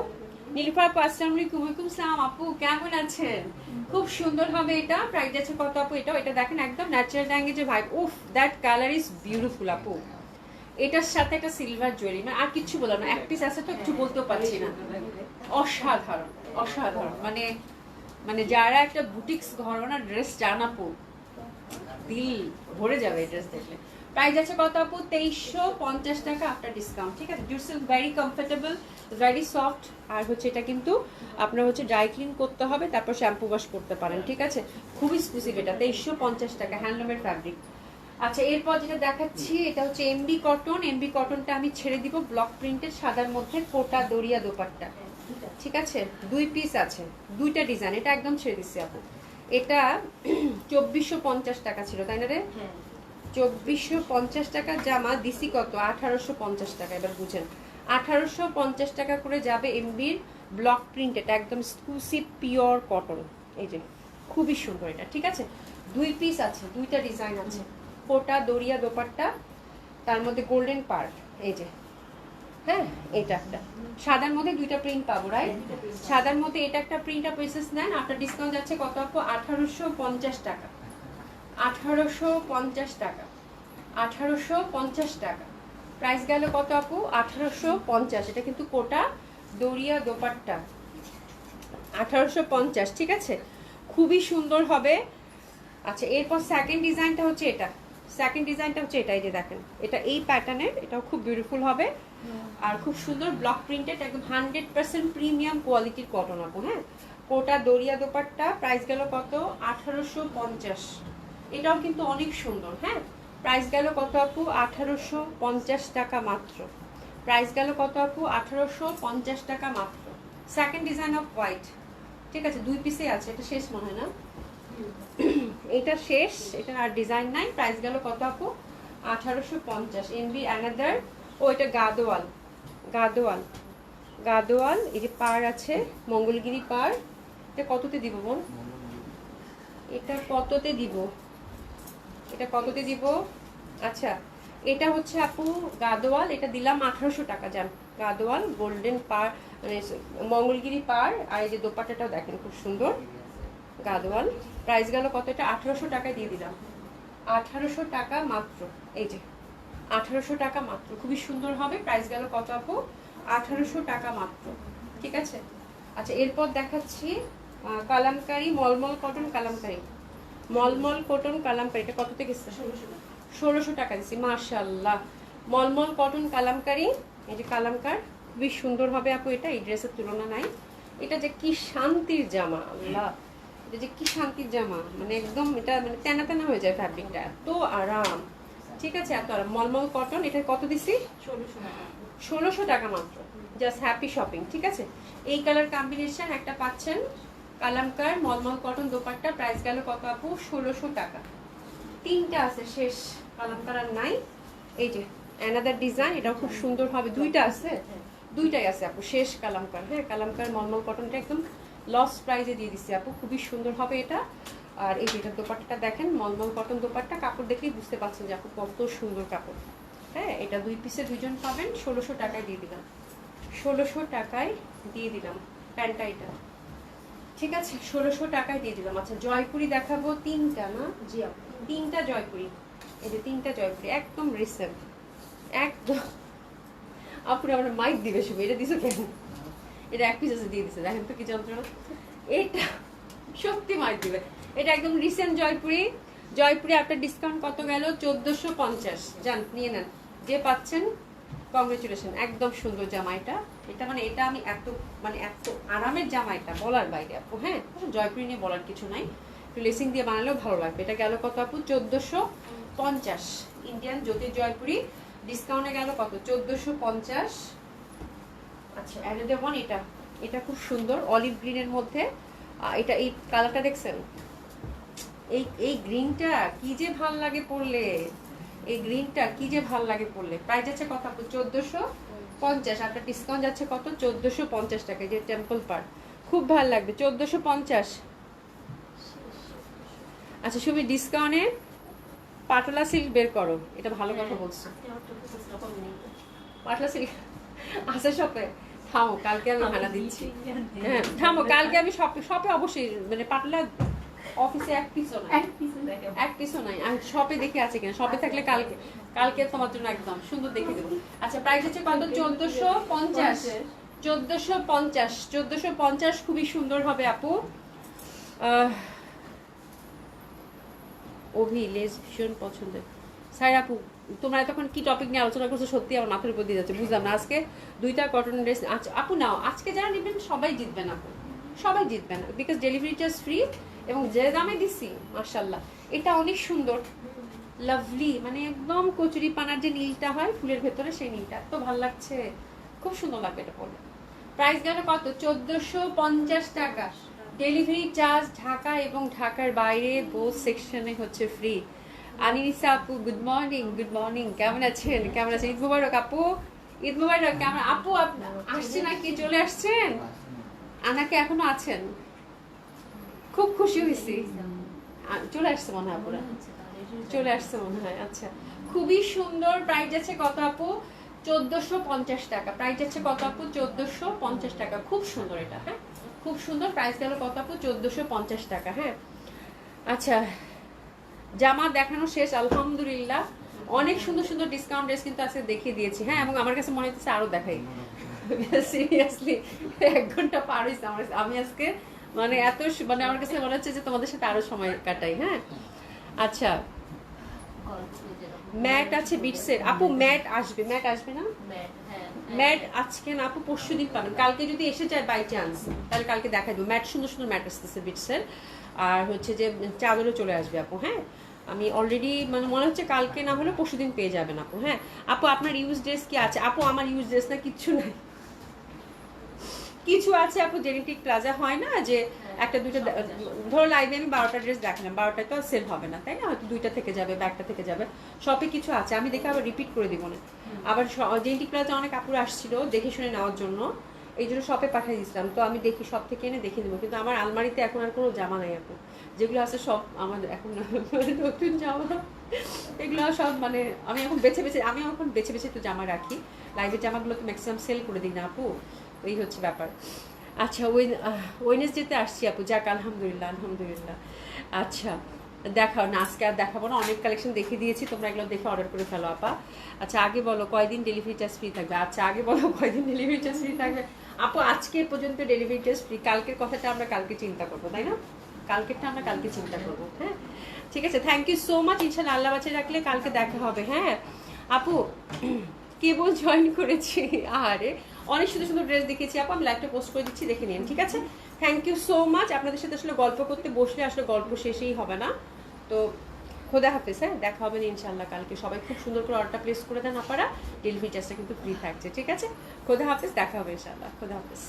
A: নীলুফা আপু আসসালামু আলাইকুম। ওয়ালাইকুম সালাম আপু, কেমন আছেন? খুব সুন্দর হবে এটা। প্রাইস আছে কত আপু? এটা দেখেন একদম ন্যাচারাল ডাইং এর যে ভাইব, উফ দ্যাট কালার ইজ বিউটিফুল আপু। এটার সাথে একটা সিলভার জুয়েলারি, মানে আর কিছু বললাম না, এক পিস আছে তো একটু বলতেও পারছি না। অসাধারণ অসাধারণ, মানে মানে যারা একটা বুটিক্স ঘরনা ড্রেস চান আপু, দিল ভরে যাবে এই ড্রেস দেখলে। প্রাইস আছে কত আপু? 2350 টাকা আফটার ডিসকাউন্ট। ঠিক আছে, jute silk very comfortable, very soft. আর হচ্ছে এটা কিন্তু আপনার হচ্ছে ড্রাই ক্লিন করতে হবে, তারপর শ্যাম্পু ওয়াশ করতে পারেন। ঠিক আছে, খুবই এক্সক্লুসিভ এটা, 2350 টাকা, হ্যান্ডলুমের ফ্যাব্রিক। আচ্ছা, এরপর যেটা দেখাচ্ছি এটা হচ্ছে এমবি কটন। এমবি কটনটা আমি ছেড়ে দিব, ব্লক প্রিন্টের সাদার মধ্যে কোটা দরিয়া দোপাট্টা। ঠিক আছে, 2 পিস আছে, 2টা ডিজাইন। এটা একদম ছেড়ে দিচ্ছি আপু। এটা 2450 টাকা ছিল, তাই না রে? 2450 টাকা জামা দিছি কত? 1850 টাকা। এবার বুঝেন, 1850 টাকা করে যাবে এমবির ব্লক প্রিন্ট। এটা একদম এক্সক্লুসিভ পিওর কটন, এই যে খুবই সুন্দর এটা। ঠিক আছে, 2 পিস আছে, 2টা ডিজাইন আছে, কোটা দরিয়া দোপাট্টা, তার মধ্যে গোল্ডেন পার, এই যে। হ্যাঁ, এটা একটা সাদার মধ্যে 2টা প্রিন্ট পাবো, রাইট? সাদার মধ্যে এটা একটা প্রিন্ট পিসেস নেন, আপনার ডিসকাউন্ট যাচ্ছে কত আপু? 1850 টাকা। 1850 টাকা, 1850 টাকা। প্রাইস গেল কত আপু? 1850। এটা কিন্তু কোটা দরিয়া দোপাট্টা, 1850। ঠিক আছে, খুবই সুন্দর হবে। আচ্ছা, এরপর সেকেন্ড ডিজাইনটা হচ্ছে এটা। সেকেন্ড ডিজাইনটা হচ্ছে এটা, এই যে দেখেন, এটা এই প্যাটার্নের, এটাও খুব বিউটিফুল হবে আর খুব সুন্দর ব্লক প্রিন্টেড, একদম 100% প্রিমিয়াম কোয়ালিটির কটন আপু। হ্যাঁ, কোটা দরিয়া দোপাট্টা। প্রাইস গেল কত? 1850। এটাও কিন্তু অনেক সুন্দর। হ্যাঁ, প্রাইস গেল কত আপু? 1850 টাকা মাত্র। প্রাইস গেল কত আপু? 1850 টাকা মাত্র। Second design off white. ঠিক আছে, 2 পিসে আছে, এটা শেষ মনে হয় না? এটা শেষ, এটা আর ডিজাইন নাই। প্রাইস গেল কত আপু? 1850। NB another. ও এটা গাদোয়াল, গাদোয়াল, গাদোয়াল। এই যে পার আছে, মঙ্গলগিরি পার। এটা কততে দিব বোন? এটা কততে দিব? এটা কততে দিব? আচ্ছা, এটা হচ্ছে আপু গাদোয়াল, এটা দিলাম 1800 টাকা। যান, গাদোয়াল গোল্ডেন পার, মানে মঙ্গলগিরি পার। আর এই যে দোপাট্টাটাও দেখেন খুব সুন্দর, গাদোয়াল। প্রাইস গেল কত? এটা 1800 টাকায় দিয়ে দিলাম, 1800 টাকা মাত্র। এই যে 1800 টাকা মাত্র, খুবই সুন্দর হবে। প্রাইস গেল কত আপু? 1800 টাকা মাত্র। ঠিক আছে, আচ্ছা এরপর দেখাচ্ছি কালামকারি, মলমল কটন কালামকারি, মলমল কটন কালামকারি। এটা কত থেকে? 1600 টাকা দিচ্ছি। মাশাআল্লাহ, মলমল কটন কালামকারি। এই যে কালামকার, খুবই সুন্দর হবে আপু এটা, এই ড্রেসের তুলনা নাই। এটা যে কি শান্তির জামা, আল্লাহ, এটা যে কি শান্তির জামা, মানে একদম এটা মানে তেনা তেনা হয়ে যায় ফ্যাব্রিকটা, এত আরাম। ঠিক আছে, এত আরাম। মলমল কটন, এটা কত দিছি? 1600 টাকা মাত্র। Just happy shopping. ঠিক আছে, এই কালার কম্বিনেশন একটা পাচ্ছেন, কালামকার মলমল কটন দোপাট্টা। প্রাইস গেল কত আপু? 1600 টাকা। 3টা আছে, শেষ। কালামকার আর নাই। এই যে অ্যানাদার ডিজাইন, এটাও খুব সুন্দর হবে। 2টা আছে, দুইটাই আছে আপু, শেষ কালামকার। হ্যাঁ, কালামকার মলমল কটনটা একদম লস্ট প্রাইজে দিয়ে দিচ্ছি আপু, খুবই সুন্দর হবে এটা। আর এই যেটা দোপাট্টাটা দেখেন, মলমল কটন দোপাট্টা, কাপড় দেখলেই বুঝতে পারছেন যে আপু কত সুন্দর কাপড়। হ্যাঁ, এটা 2 পিসে 2জন পাবেন, 1600 টাকায় দিয়ে দিলাম, 1600 টাকায় দিয়ে দিলাম প্যান্টটা এটা। ঠিক আছে, 1600 টাকায় দিয়ে দিলাম। আচ্ছা, জয়পুরি দেখাবো 3টা না?
B: জি আপু।
A: 3টা জয়পুরি, এই যে 3টা জয়পুরি একদম রিসেন্ট, একদম। আপুরে আমার মাইক দিবে শুভ, এটা দিছো কেন? এটা এক পিস আছে দিয়ে দিছে, দেখেন তো কি যন্ত্রণা। এটা সত্যি মাইক দিবে। এটা একদম রিসেন্ট জয়পুরি। জয়পুরি আপনার ডিসকাউন্ট কত গেল? 1450। যান নিয়ে নেন, যে পাচ্ছেন কংগ্রেচুলেশন। একদম সুন্দর জামা এটা। এটা মানে এটা আমি এত আরামের জামা, এটা বলার বাইরে আপু। হ্যাঁ, জয়পুরি নিয়ে বলার কিছু নাই, একটু লেসিং দিয়ে বানালেও ভালো লাগবে। এটা গেল কত আপু? 1450। ইন্ডিয়ান জ্যোতি জয়পুরি ডিসকাউন্টে গেল কত? 1450। আচ্ছা, অ্যানাদার ওয়ান, এটা এটা খুব সুন্দর অলিভ গ্রিনের মধ্যে। এটা এই কালারটা দেখছেন? এই গ্রিনটা কি যে ভাল লাগে পরলে, এই গ্রিনটা কি যে ভাল লাগে পরলে। প্রাইস যাচ্ছে কত আপু? 1450। আপনার ডিসকাউন্ট যাচ্ছে কত? 1450 টাকা। যে টেম্পল পার্ট খুব ভালো লাগবে, 1450। আচ্ছা সুমি, ডিসকাউন্টে পাটলা সিল্ক বের করো, এটা ভালো কথা বলছো। পাটলা সিল্ক আছে শপে? থামো, কালকে আমি ভাড়া দিচ্ছি। হ্যাঁ থামো, কালকে আমি শপে অবশ্যই, মানে পাটলা অফিসে এক পিসও নাই, এক পিসও নাই। আমি শপে দেখে আছে কিনা, শপে থাকলে কালকে তোমার জন্য একদম সুন্দর দেখে দেবো। আচ্ছা, প্রাইস হচ্ছে কত? 1450। 1450, 1450 খুবই সুন্দর হবে আপু। অভি লেস ভীষণ পছন্দের। স্যার আপু, তোমরা এতক্ষণ কি টপিক নিয়ে আলোচনা করছো? সত্যি আমার মাথার উপর দিয়ে যাচ্ছে, বুঝলাম না। আজকে 2টা কটন ড্রেস আপু নাও, আজকে যারা নেবেন সবাই জিতবেন আপু, সবাই জিতবেন, বিকজ ডেলিভারি চার্জ ফ্রি। এবং যে দামে দিচ্ছি মাশাল্লাহ, এটা অনেক সুন্দর, লাভলি, মানে একদম কচুরি পানার যে নীলটা হয় ফুলের ভেতরে, সেই নীলটা এত ভালো লাগছে, খুব সুন্দর লাগবে এটা পরে। প্রাইস গেল কত? 1450 টাকা। ডেলিভারি চার্জ ঢাকা এবং ঢাকার বাইরে বোথ সেকশনে হচ্ছে ফ্রি। আনিসা আপু, গুড মর্নিং, গুড মর্নিং, কেমন আছেন? কেমন আছেন? ঈদ মুবারক আপু, ঈদ মুবারক। কেমন আপু? আসছে নাকি? চলে আসছেন? আনাকে এখনো আছেন? খুব খুশি হয়েছি, চলে আসছে মনে হয় আপুরা, চলে আসছে মনে হয়। আচ্ছা, খুবই সুন্দর। প্রাইস যাচ্ছে কত আপু? 1450 টাকা। প্রাইস যাচ্ছে কত আপু? 1450 টাকা। খুব সুন্দর এটা। হ্যাঁ, খুব সুন্দর। প্রাইস গেল কত আপু? 1450 টাকা। হ্যাঁ, আচ্ছা, জামা দেখানো শেষ আলহামদুলিল্লাহ। অনেক সুন্দর সুন্দর ডিসকাউন্ট ড্রেস কিন্তু আজকে দেখিয়ে দিয়েছি। হ্যাঁ, এবং আমার কাছে মনে হচ্ছে আরো দেখাই, সিরিয়াসলি 1 ঘন্টা পার হয়েছে আমার, আমি আজকে মানে এত মানে আমার কাছে মনে হচ্ছে যে তোমাদের সাথে আরো সময় কাটাই। হ্যাঁ, আচ্ছা, ম্যাট আছে বিটসের আপু, ম্যাট আসবে, ম্যাট আসবে না? ম্যাট আজকে না আপু, পরশু দিন পাবেন। কালকে যদি এসে যায় বাই চান্স, তাহলে কালকে দেখা দেবো। ম্যাট সুন্দর সুন্দর ম্যাট আসতেছে বিটসের। আর হচ্ছে যে চাদরও চলে আসবে আপু। হ্যাঁ, আমি অলরেডি মানে মনে হচ্ছে কালকে না হলে পরশু দিন পেয়ে যাবেন আপু। হ্যাঁ আপু, আপনার ইউজ ড্রেস কি আছে? আপু আমার ইউজ ড্রেস না কিচ্ছু নাই, কিছু আছে আপু। জেনেটিক প্লাজা হয় না যে একটা দুইটা, ধরো লাইভে আমি 12টা ড্রেস দেখালাম, 12টায় তো আর সেল হবে না, তাই না? হয়তো 2টা থেকে যাবে বা 1টা থেকে যাবে। শপে কিছু আছে, আমি দেখে আবার রিপিট করে দিব না। আবার জেনেটিক প্লাজা অনেক আপুরা আসছিল দেখে শুনে নেওয়ার জন্য, এই জন্য শপে পাঠিয়ে দিয়েছিলাম। তো আমি দেখি সব থেকে এনে দেখে দেবো, কিন্তু আমার আলমারিতে এখন আর কোনো জামা নাই আপু। যেগুলো আছে সব আমাদের এখন নতুন জামা, এগুলো সব মানে আমি এখন বেছে বেছে একটু জামা রাখি। লাইভের জামাগুলো তো ম্যাক্সিমাম সেল করে দিই না আপু, এই হচ্ছে ব্যাপার। আচ্ছা, ওয়েডনেসডেতে আসছি আপু, যাক আলহামদুলিল্লাহ, আলহামদুলিল্লাহ। আচ্ছা, দেখাও না, আজকে আর দেখাবো না, অনেক কালেকশন দেখিয়ে দিয়েছি, তোমরা এগুলো দেখে অর্ডার করে ফেলো আপা। আচ্ছা, আগে বলো কয়দিন ডেলিভারি চার্জ ফ্রি থাকবে? আচ্ছা, আগে বলো কয়দিন ডেলিভারি চার্জ ফ্রি থাকবে আপু? আজকে পর্যন্ত ডেলিভারি চার্জ ফ্রি, কালকের কথাটা আমরা কালকে চিন্তা করবো, তাই না? কালকেরটা আমরা কালকে চিন্তা করবো। হ্যাঁ, ঠিক আছে, থ্যাংক ইউ সো মাচ। ইনশাল্লাহ আল্লাহ বাঁচিয়ে রাখলে কালকে দেখা হবে। হ্যাঁ আপু, কেবল জয়েন করেছি, আরে অনেক সুন্দর সুন্দর ড্রেস দেখিয়েছি আপু, আমি লাইভটা পোস্ট করে দিচ্ছি, দেখে নিন। ঠিক আছে, থ্যাংক ইউ সো মাচ। আপনাদের সাথে আসলে গল্প করতে বসলে আসলে গল্প শেষেই হবে না। তো খোদা হাফেজ। হ্যাঁ, দেখা হবে না ইনশাল্লাহ কালকে। সবাই খুব সুন্দর করে অর্ডারটা প্লেস করে দেন আপনারা, ডেলিভারি চার্জটা কিন্তু ফ্রি থাকছে। ঠিক আছে, খোদা হাফেজ, দেখা হবে ইনশাল্লাহ, খোদা হাফেজ।